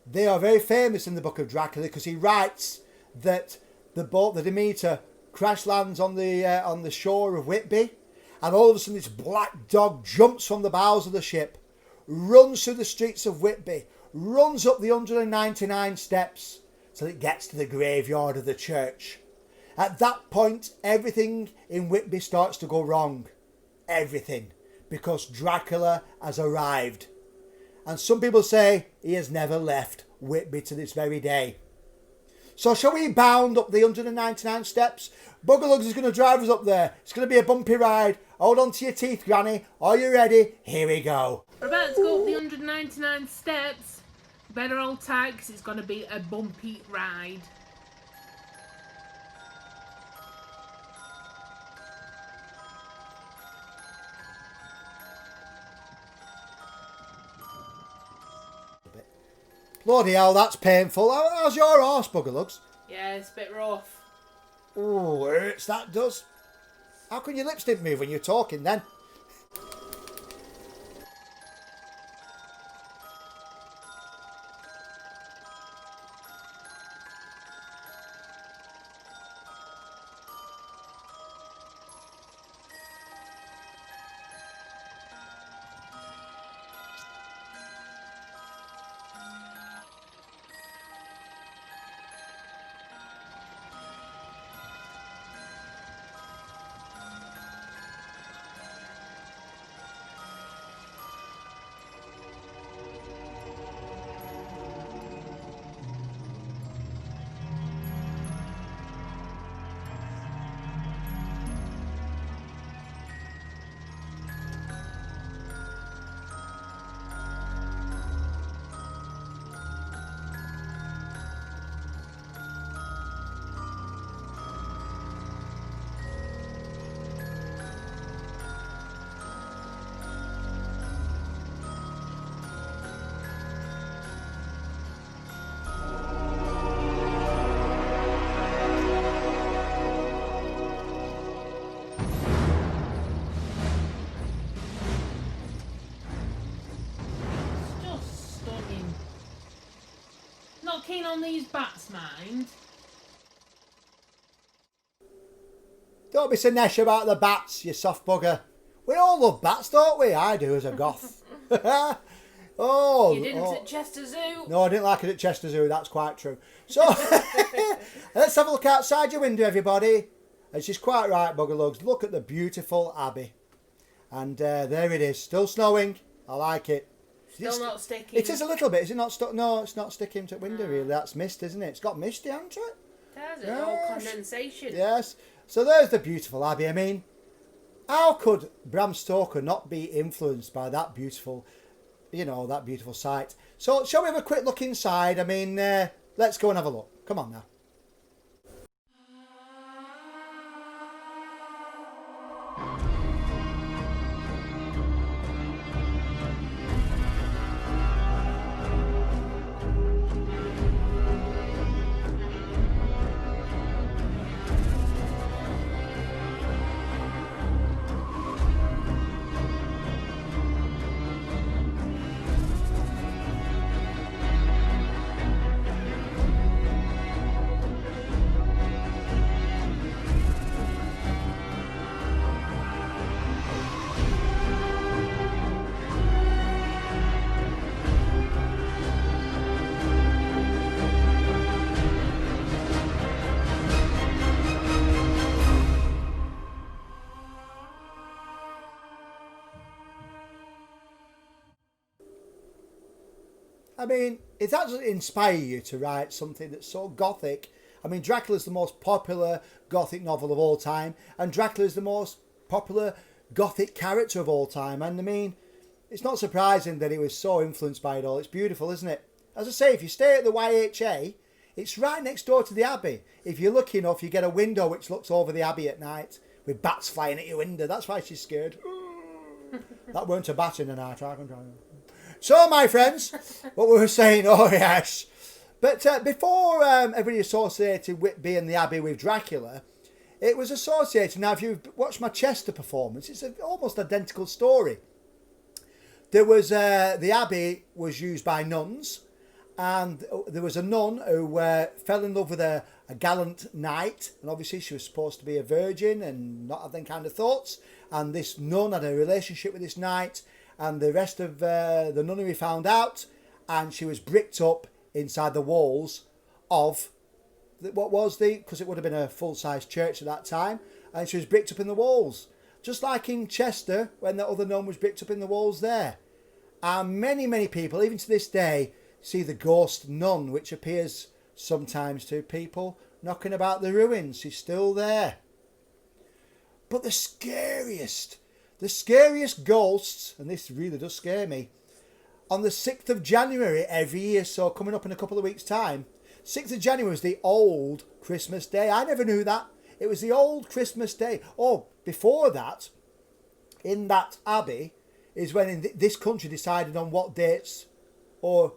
They are very famous in the book of Dracula because he writes that the boat, the Demeter, crash lands on the shore of Whitby, and all of a sudden this black dog jumps from the bows of the ship, runs through the streets of Whitby, runs up the 199 steps till it gets to the graveyard of the church. At that point, everything in Whitby starts to go wrong. Everything. Because Dracula has arrived. And some people say he has never left Whitby to this very day. So shall we bound up the 199 steps? Buggerlugs is going to drive us up there. It's going to be a bumpy ride. Hold on to your teeth, Granny. Are you ready? Here we go. We're about to go up the 199 steps. Better hold tight because it's going to be a bumpy ride. Bloody hell, that's painful. How's your horse, Bugger Lugs? Yeah, it's a bit rough. Oh, hurts, that does. How can your lips didn't move when you're talking then? It's just stunning. Not keen on these bats, mind. Don't be so nesh about the bats, you soft bugger. We all love bats, don't we? I do as a goth. Oh, You didn't at Chester Zoo. No, I didn't like it at Chester Zoo, that's quite true. So, let's have a look outside your window, everybody. And she's quite right, Bugger Lugs. Look at the beautiful Abbey. And there it is, still snowing. I like it. Still not sticking. It is a little bit, is it not? No, it's not sticking to the window, really. That's mist, isn't it? It's got misty, hasn't it? There's it, all condensation. Yes. So there's the beautiful Abbey. I mean, how could Bram Stoker not be influenced by that beautiful, that beautiful sight? So shall we have a quick look inside? I mean, let's go and have a look. Come on now. I mean, it actually inspire you to write something that's so gothic. I mean, Dracula's the most popular gothic novel of all time, and Dracula's the most popular gothic character of all time. And I mean, it's not surprising that he was so influenced by it all. It's beautiful, isn't it? As I say, if you stay at the YHA, it's right next door to the Abbey. If you're lucky enough, you get a window which looks over the Abbey at night with bats flying at your window. That's why she's scared. That weren't a bat in the night. So, my friends, what we were saying, oh yes. But before everybody associated Whitby and the Abbey with Dracula, it was associated. Now, if you've watched my Chester performance, it's an almost identical story. There was, the Abbey was used by nuns, and there was a nun who fell in love with a gallant knight, and obviously she was supposed to be a virgin and not have them kind of thoughts, and this nun had a relationship with this knight, and the rest of the nunnery found out, and she was bricked up inside the walls of because it would have been a full-size church at that time, and she was bricked up in the walls, just like in Chester when the other nun was bricked up in the walls there. And many people, even to this day, see the ghost nun, which appears sometimes to people knocking about the ruins. She's still there. But the scariest ghosts, and this really does scare me, on the 6th of January every year, so coming up in a couple of weeks' time, 6th of January was the old Christmas Day. I never knew that. It was the old Christmas Day. Oh, before that, in that Abbey, is when this country decided on what dates or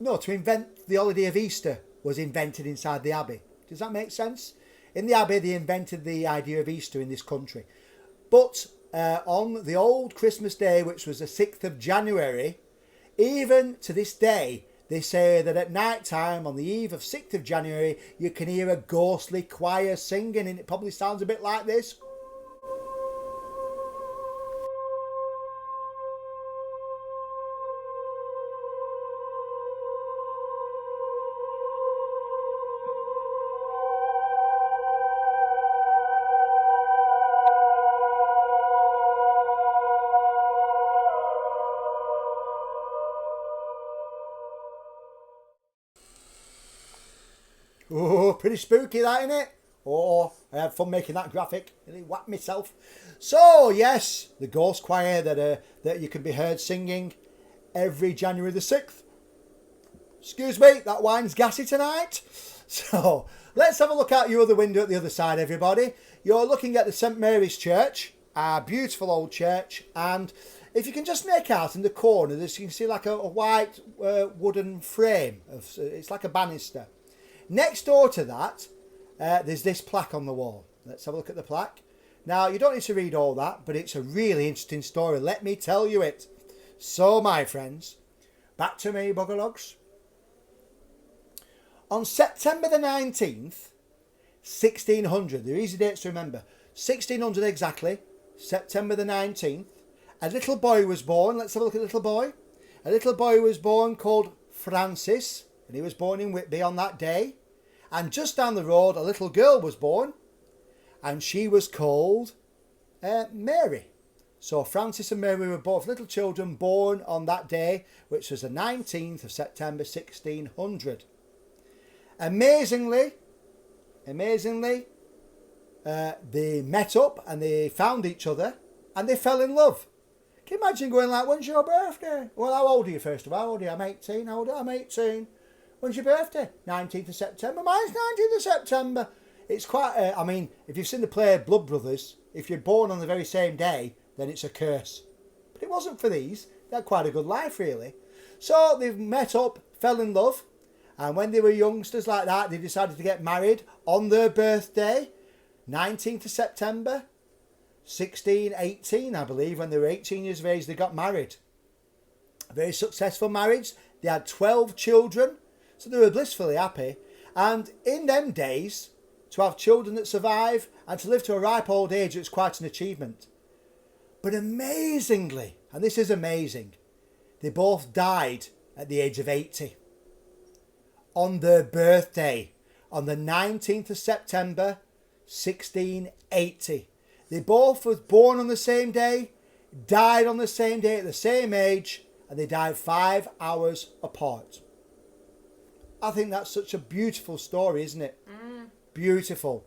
No, to invent the holiday of Easter was invented inside the Abbey. Does that make sense? In the Abbey, they invented the idea of Easter in this country. But on the old Christmas Day, which was the 6th of January, even to this day, they say that at night time on the eve of 6th of January, you can hear a ghostly choir singing, and it probably sounds a bit like this. Oh, pretty spooky that, isn't it? Oh, I had fun making that graphic. Really whacked myself. So, yes, the ghost choir that you can be heard singing every January the 6th. Excuse me, that wine's gassy tonight. So, let's have a look out your other window at the other side, everybody. You're looking at the St Mary's Church, our beautiful old church, and if you can just make out in the corner, you can see like a white wooden frame. It's like a banister. Next door to that, there's this plaque on the wall. Let's have a look at the plaque. Now, you don't need to read all that, but it's a really interesting story. Let me tell you it. So, my friends, back to me, Buggerlogs. On September the 19th, 1600, they're easy dates to remember, 1600 exactly, September the 19th, a little boy was born. Let's have a look at the little boy. A little boy was born called Francis, and he was born in Whitby on that day. And just down the road, a little girl was born, and she was called Mary. So Francis and Mary were both little children born on that day, which was the 19th of September 1600. Amazingly, they met up and they found each other and they fell in love. Can you imagine going like, when's your birthday? Well, how old are you first of all? How old are you? I'm 18. How old are you? I'm 18. When's your birthday? 19th of September. Mine's 19th of September. It's quite, I mean, if you've seen the play Blood Brothers, if you're born on the very same day, then it's a curse. But it wasn't for these. They had quite a good life, really. So they met up, fell in love, and when they were youngsters like that, they decided to get married on their birthday, 19th of September, 1618, I believe. When they were 18 years of age, they got married. A very successful marriage. They had 12 children. So they were blissfully happy. And in them days, to have children that survive and to live to a ripe old age, it's quite an achievement. But amazingly, and this is amazing, they both died at the age of 80. On their birthday, on the 19th of September, 1680. They both were born on the same day, died on the same day at the same age, and they died 5 hours apart. I think that's such a beautiful story, isn't it? Beautiful.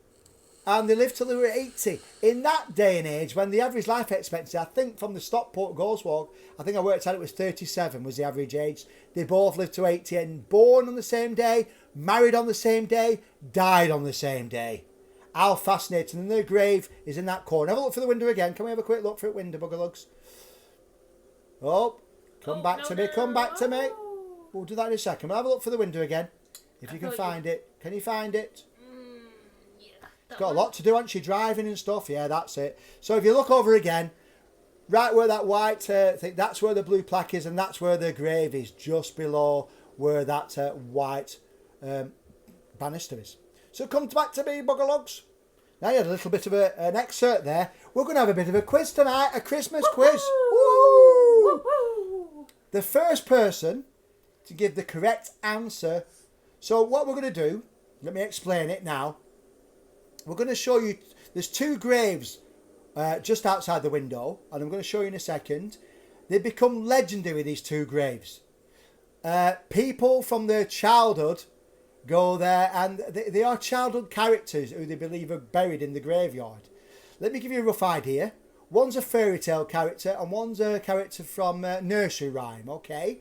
And they lived till they were 80. In that day and age, when the average life expectancy, I think from the Stockport Ghost Walk, I think I worked out it was 37 was the average age. They both lived to 80 and born on the same day, married on the same day, died on the same day. How fascinating. And their grave is in that corner. Have a look through the window again. Can we have a quick look through the window, Buggerlugs? Oh, come back to me. We'll do that in a second. We'll have a look for the window again. If you can find it. Can you find it? Yeah. Got a lot to do, aren't you? Driving and stuff. Yeah, that's it. So if you look over again, right where that white thing, that's where the blue plaque is, and that's where the grave is, just below where that white banister is. So come back to me, Buggerlogs. Now you had a little bit of an excerpt there. We're going to have a bit of a quiz tonight, a Christmas quiz. Woo! The first person to give the correct answer. So what we're going to do, let me explain it now. We're going to show you, there's two graves just outside the window, and I'm going to show you in a second. They become legendary, these two graves. People from their childhood go there, and they are childhood characters who they believe are buried in the graveyard. Let me give you a rough idea. One's a fairy tale character, and one's a character from nursery rhyme, okay?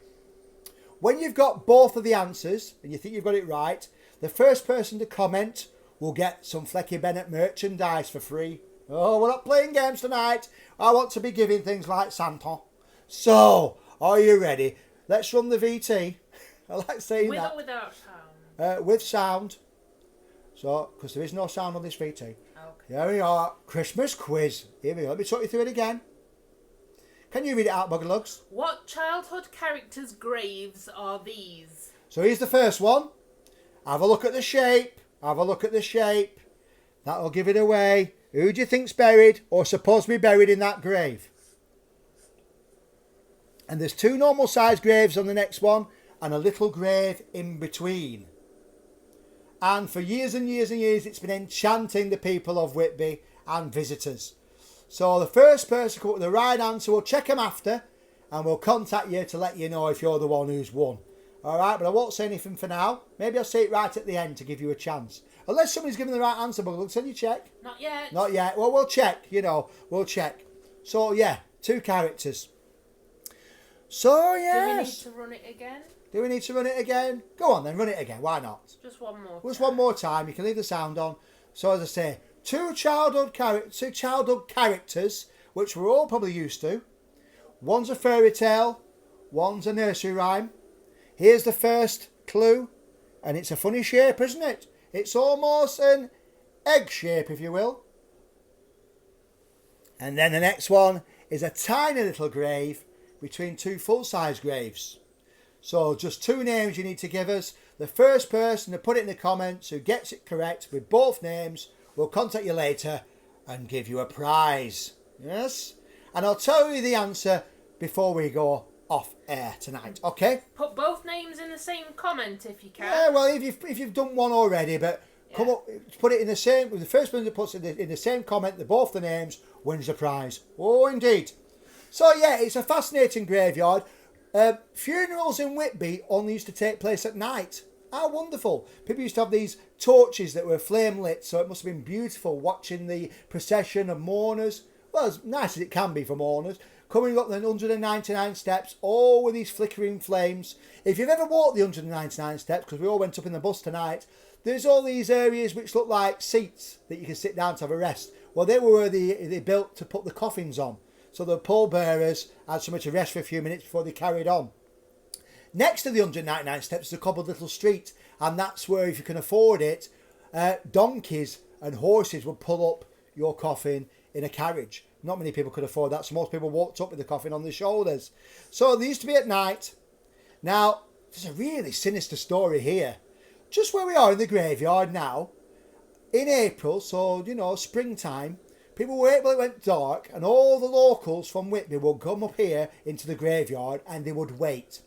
When you've got both of the answers, and you think you've got it right, the first person to comment will get some Flecky Bennett merchandise for free. Oh, we're not playing games tonight. I want to be giving things like Santa. So, are you ready? Let's run the VT. I like saying With that. or without sound? With sound. So, because there is no sound on this VT. Okay. Here we are. Christmas quiz. Here we go. Let me talk you through it again. Can you read it out, Buggerlugs? What childhood characters' graves are these? So here's the first one. Have a look at the shape. Have a look at the shape. That'll give it away. Who do you think's buried or supposed to be buried in that grave? And there's 2 normal sized graves on the next one and a little grave in between. And for years and years and years, it's been enchanting the people of Whitby and visitors. So the first person to come up with the right answer, we'll check them after and we'll contact you to let you know if you're the one who's won. All right, but I won't say anything for now. Maybe I'll say it right at the end to give you a chance. Unless somebody's given the right answer, but look, can you check? Not yet. Not yet. Well, we'll check, we'll check. So, yeah, 2 characters. So, yes. Do we need to run it again? Do we need to run it again? Go on then, run it again. Why not? Just one more. Just one more time. You can leave the sound on. So, as I say, 2 childhood characters, which we're all probably used to. One's a fairy tale. One's a nursery rhyme. Here's the first clue. And it's a funny shape, isn't it? It's almost an egg shape, if you will. And then the next one is a tiny little grave between 2 full-size graves. So just 2 names you need to give us. The first person to put it in the comments who gets it correct with both names will contact you later and give you a prize. Yes? And I'll tell you the answer before we go off air tonight, okay? Put both names in the same comment if you can. Yeah, well, if you've done one already, but come up, put it in the same. The first person that puts it in the same comment, both the names, wins the prize. Oh, indeed. So yeah, it's a fascinating graveyard. Funerals in Whitby only used to take place at night. How wonderful! People used to have these torches that were flame lit, so it must have been beautiful watching the procession of mourners. Well, as nice as it can be for mourners. Coming up the 199 steps, all with these flickering flames. If you've ever walked the 199 steps, because we all went up in the bus tonight, there's all these areas which look like seats that you can sit down to have a rest. Well, they were where they built to put the coffins on. So the pallbearers had somewhere to rest for a few minutes before they carried on. Next to the 199 steps is a cobbled little street, and that's where, if you can afford it, donkeys and horses would pull up your coffin in a carriage. Not many people could afford that, so most people walked up with the coffin on their shoulders. So they used to be at night. Now, there's a really sinister story here. Just where we are in the graveyard now, in April, so, springtime, people wait till it went dark, and all the locals from Whitby would come up here into the graveyard, and they would wait.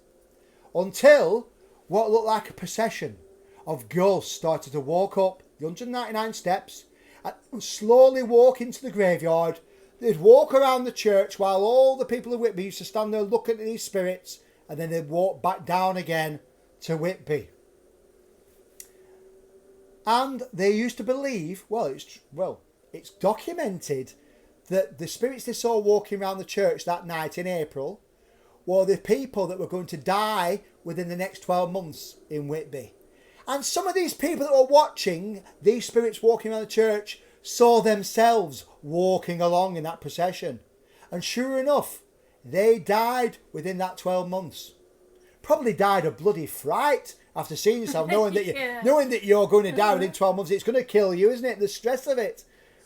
Until what looked like a procession of ghosts started to walk up the 199 steps, and slowly walk into the graveyard. They'd walk around the church while all the people of Whitby used to stand there looking at these spirits, and then they'd walk back down again to Whitby. And they used to believe, it's documented that the spirits they saw walking around the church that night in April were the people that were going to die within the next 12 months in Whitby. And some of these people that were watching these spirits walking around the church saw themselves walking along in that procession. And sure enough, they died within that 12 months. Probably died of bloody fright after seeing yourself, knowing that you're going to die within 12 months. It's going to kill you, isn't it? The stress of it.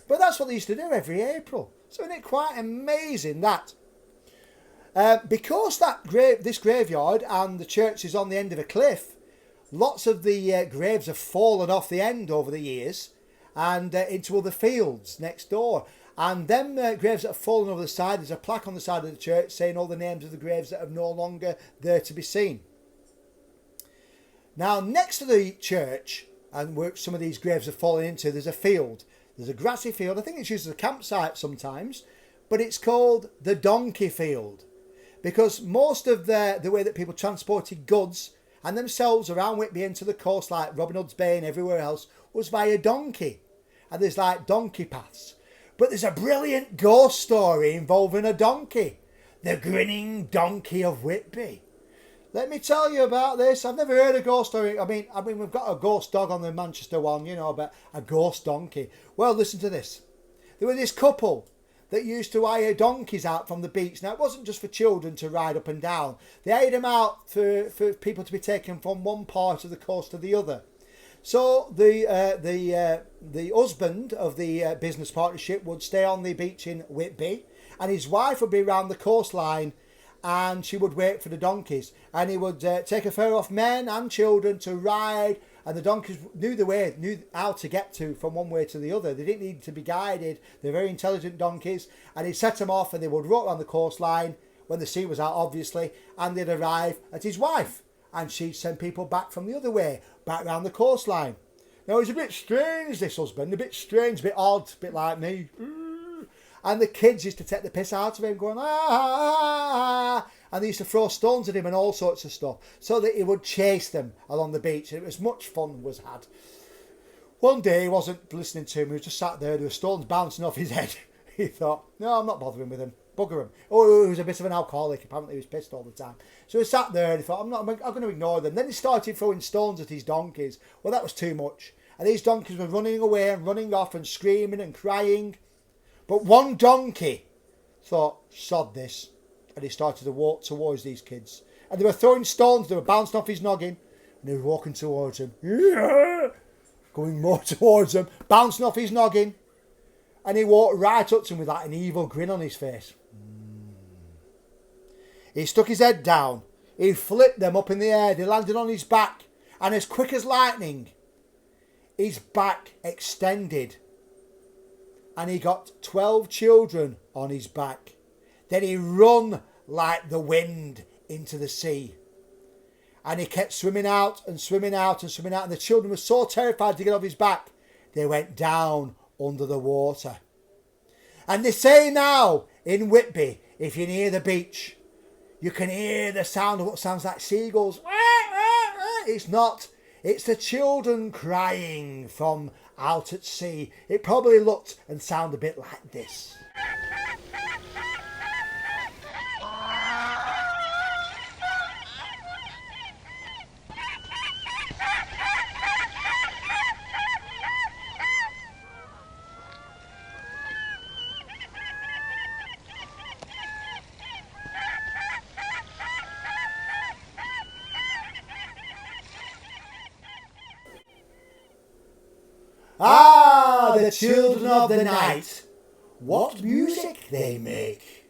But that's what they used to do every April. So isn't it quite amazing that? Because this graveyard and the church is on the end of a cliff, lots of the graves have fallen off the end over the years and into other fields next door. And them graves that have fallen over the side, there's a plaque on the side of the church saying all the names of the graves that are no longer there to be seen. Now, next to the church, and where some of these graves have fallen into, there's a field. There's a grassy field. I think it's used as a campsite sometimes, but it's called the Donkey Field. Because most of the way that people transported goods and themselves around Whitby into the coast, like Robin Hood's Bay and everywhere else, was via donkey. And there's like donkey paths. But there's a brilliant ghost story involving a donkey. The grinning donkey of Whitby. Let me tell you about this. I've never heard a ghost story. I mean, we've got a ghost dog on the Manchester one, but a ghost donkey. Well, listen to this. There was this couple. that used to hire donkeys out from the beach. Now, it wasn't just for children to ride up and down. They hired them out for people to be taken from one part of the coast to the other. So the husband of the business partnership would stay on the beach in Whitby, and his wife would be around the coastline, and she would wait for the donkeys. And he would take a fare off men and children to ride, and the donkeys knew the way, knew how to get to from one way to the other. They didn't need to be guided. They're very intelligent donkeys. And he'd set them off, and they would row around the coastline when the sea was out, obviously, and they'd arrive at his wife. And she'd send people back from the other way, back round the coastline. Now, he's a bit strange, this husband, a bit strange, a bit odd, a bit like me. And the kids used to take the piss out of him, going, ah, and they used to throw stones at him and all sorts of stuff, so that he would chase them along the beach. And it was much fun was had. One day, he wasn't listening to him, he was just sat there, there were stones bouncing off his head. He thought, no, I'm not bothering with him, bugger him. Oh, he was a bit of an alcoholic, apparently he was pissed all the time. So he sat there and he thought, I'm going to ignore them. Then he started throwing stones at his donkeys. Well, that was too much. And these donkeys were running away and running off and screaming and crying. But one donkey thought, sod this. And he started to walk towards these kids. And they were throwing stones, they were bouncing off his noggin. And he was walking towards them. Yeah! Going more towards them, bouncing off his noggin. And he walked right up to him with that an evil grin on his face. He stuck his head down. He flipped them up in the air. They landed on his back. And as quick as lightning, his back extended. And he got 12 children on his back. Then he run like the wind into the sea. And he kept swimming out and swimming out and swimming out. And the children were so terrified to get off his back, they went down under the water. And they say now in Whitby, if you're near the beach, you can hear the sound of what sounds like seagulls. It's not. It's the children crying from out at sea. It probably looked and sounded a bit like this. Ah, the children of the night, what music they make.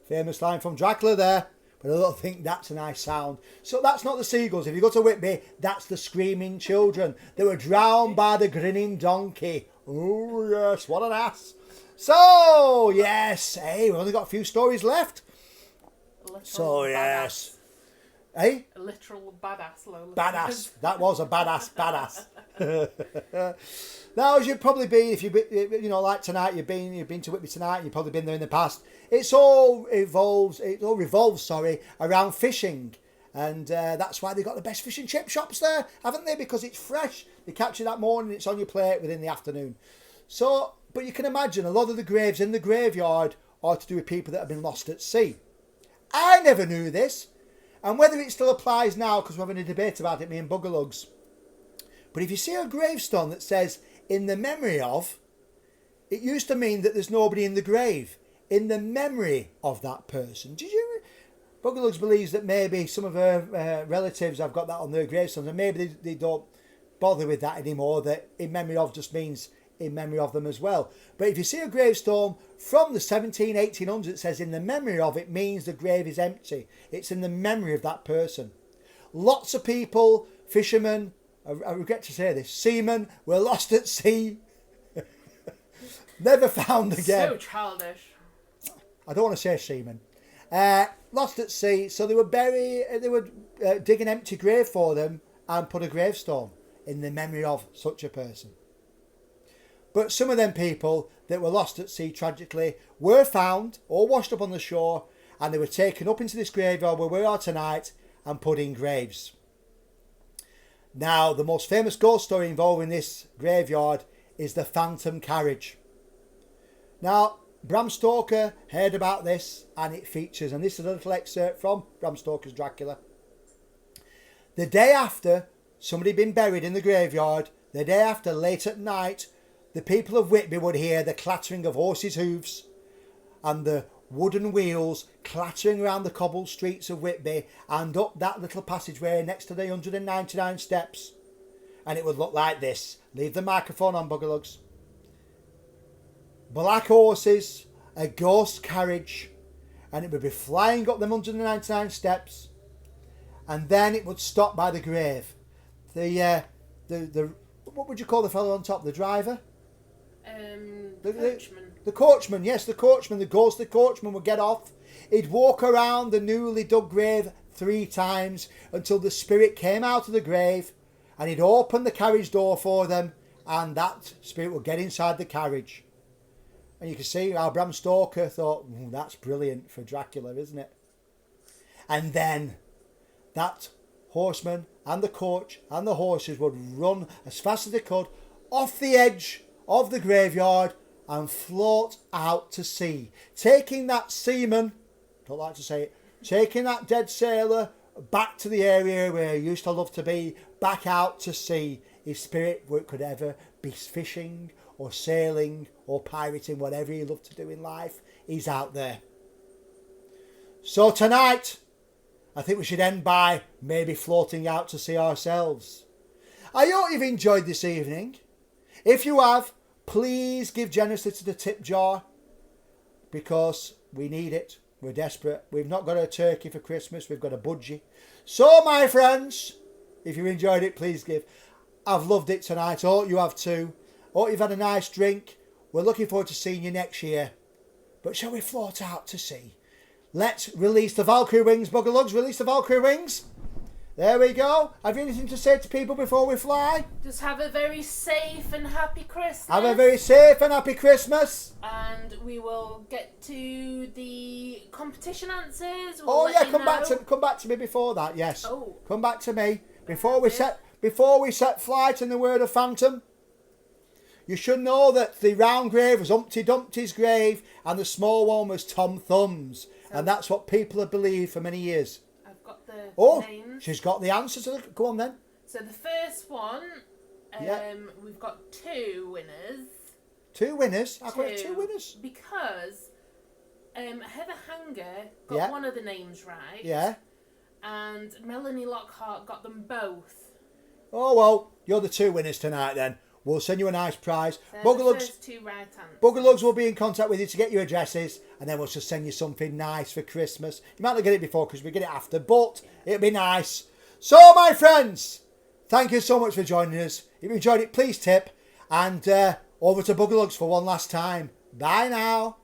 Famous line from Dracula there, but I don't think that's a nice sound. So that's not the seagulls. If you go to Whitby, that's the screaming children. They were drowned by the grinning donkey. Oh yes, what an ass. So, yes, hey, we've only got a few stories left. So, yes. Hey? A literal badass, Lola. Badass. That was a badass. Now, as you've probably been, if you've been, you know, like tonight, you've been to Whitby tonight, and you've probably been there in the past. It all revolves, around fishing, and that's why they've got the best fish and chip shops there, haven't they? Because it's fresh. They catch it that morning, it's on your plate within the afternoon. So, but you can imagine a lot of the graves in the graveyard are to do with people that have been lost at sea. I never knew this. And whether it still applies now, because we're having a debate about it, me and Buggerlugs. But if you see a gravestone that says, in the memory of, it used to mean that there's nobody in the grave. In the memory of that person. Did you? Buggerlugs believes that maybe some of her relatives have got that on their gravestones, and maybe they don't bother with that anymore, that in memory of just means in memory of them as well. But if you see a gravestone from the 1800s, it says in the memory of, it means the grave is empty. It's in the memory of that person. Lots of people, fishermen, I regret to say this, seamen, were lost at sea. Never found again. So childish. I don't want to say seamen. Lost at sea, so they would dig an empty grave for them and put a gravestone in the memory of such a person. But some of them people that were lost at sea tragically were found or washed up on the shore, and they were taken up into this graveyard where we are tonight and put in graves. Now, the most famous ghost story involving this graveyard is the Phantom Carriage. Now, Bram Stoker heard about this, and it features, and this is a little excerpt from Bram Stoker's Dracula. The day after somebody had been buried in the graveyard, the day after, late at night, the people of Whitby would hear the clattering of horses' hooves and the wooden wheels clattering around the cobbled streets of Whitby and up that little passageway next to the 199 steps. And it would look like this. Leave the microphone on, Buggerlugs. Black horses, a ghost carriage, and it would be flying up them 199 steps, and then it would stop by the grave. The what would you call the fellow on top? The driver? Coachman. The coachman, yes, the coachman. The ghost of the coachman would get off. He'd walk around the newly dug grave 3 times until the spirit came out of the grave, and he'd open the carriage door for them, and that spirit would get inside the carriage. And you can see how Bram Stoker thought, that's brilliant for Dracula, isn't it? And then that horseman and the coach and the horses would run as fast as they could off the edge of the graveyard and float out to sea, taking that seaman, don't like to say it, taking that dead sailor back to the area where he used to love to be, back out to sea. His spirit could ever be fishing or sailing or pirating, whatever he loved to do in life, he's out there. So tonight, I think we should end by maybe floating out to sea ourselves. I hope you've enjoyed this evening. If you have, please give generously to the tip jar, because we need it. We're desperate. We've not got a turkey for Christmas. We've got a budgie. So, my friends, if you enjoyed it, please give. I've loved it tonight. I hope you have too. I hope you've had a nice drink. We're looking forward to seeing you next year. But shall we float out to sea? Let's release the Valkyrie wings, Buggerlugs. Release the Valkyrie wings. There we go. Have you anything to say to people before we fly? Just have a very safe and happy Christmas. Have a very safe and happy Christmas. And we will get to the competition answers. Oh yeah, come back to me before that. Yes. Oh. Come back to me before we set flight in the word of Phantom. You should know that the round grave was Humpty Dumpty's grave and the small one was Tom Thumb's, and that's what people have believed for many years. I've got the names. She's got the answers. Go on then. So the first one, we've got 2 winners. 2 winners? I've got 2 winners. Because Heather Hanger got Yeah. one of the names right. Yeah. And Melanie Lockhart got them both. Oh well, you're the 2 winners tonight then. We'll send you a nice prize. The Buggerlugs, first 2 right answers. Buggerlugs will be in contact with you to get your addresses, and then we'll just send you something nice for Christmas. You might not get it before because we get it after, but it'll be nice. So, my friends, thank you so much for joining us. If you enjoyed it, please tip. And over to Buggerlugs for one last time. Bye now.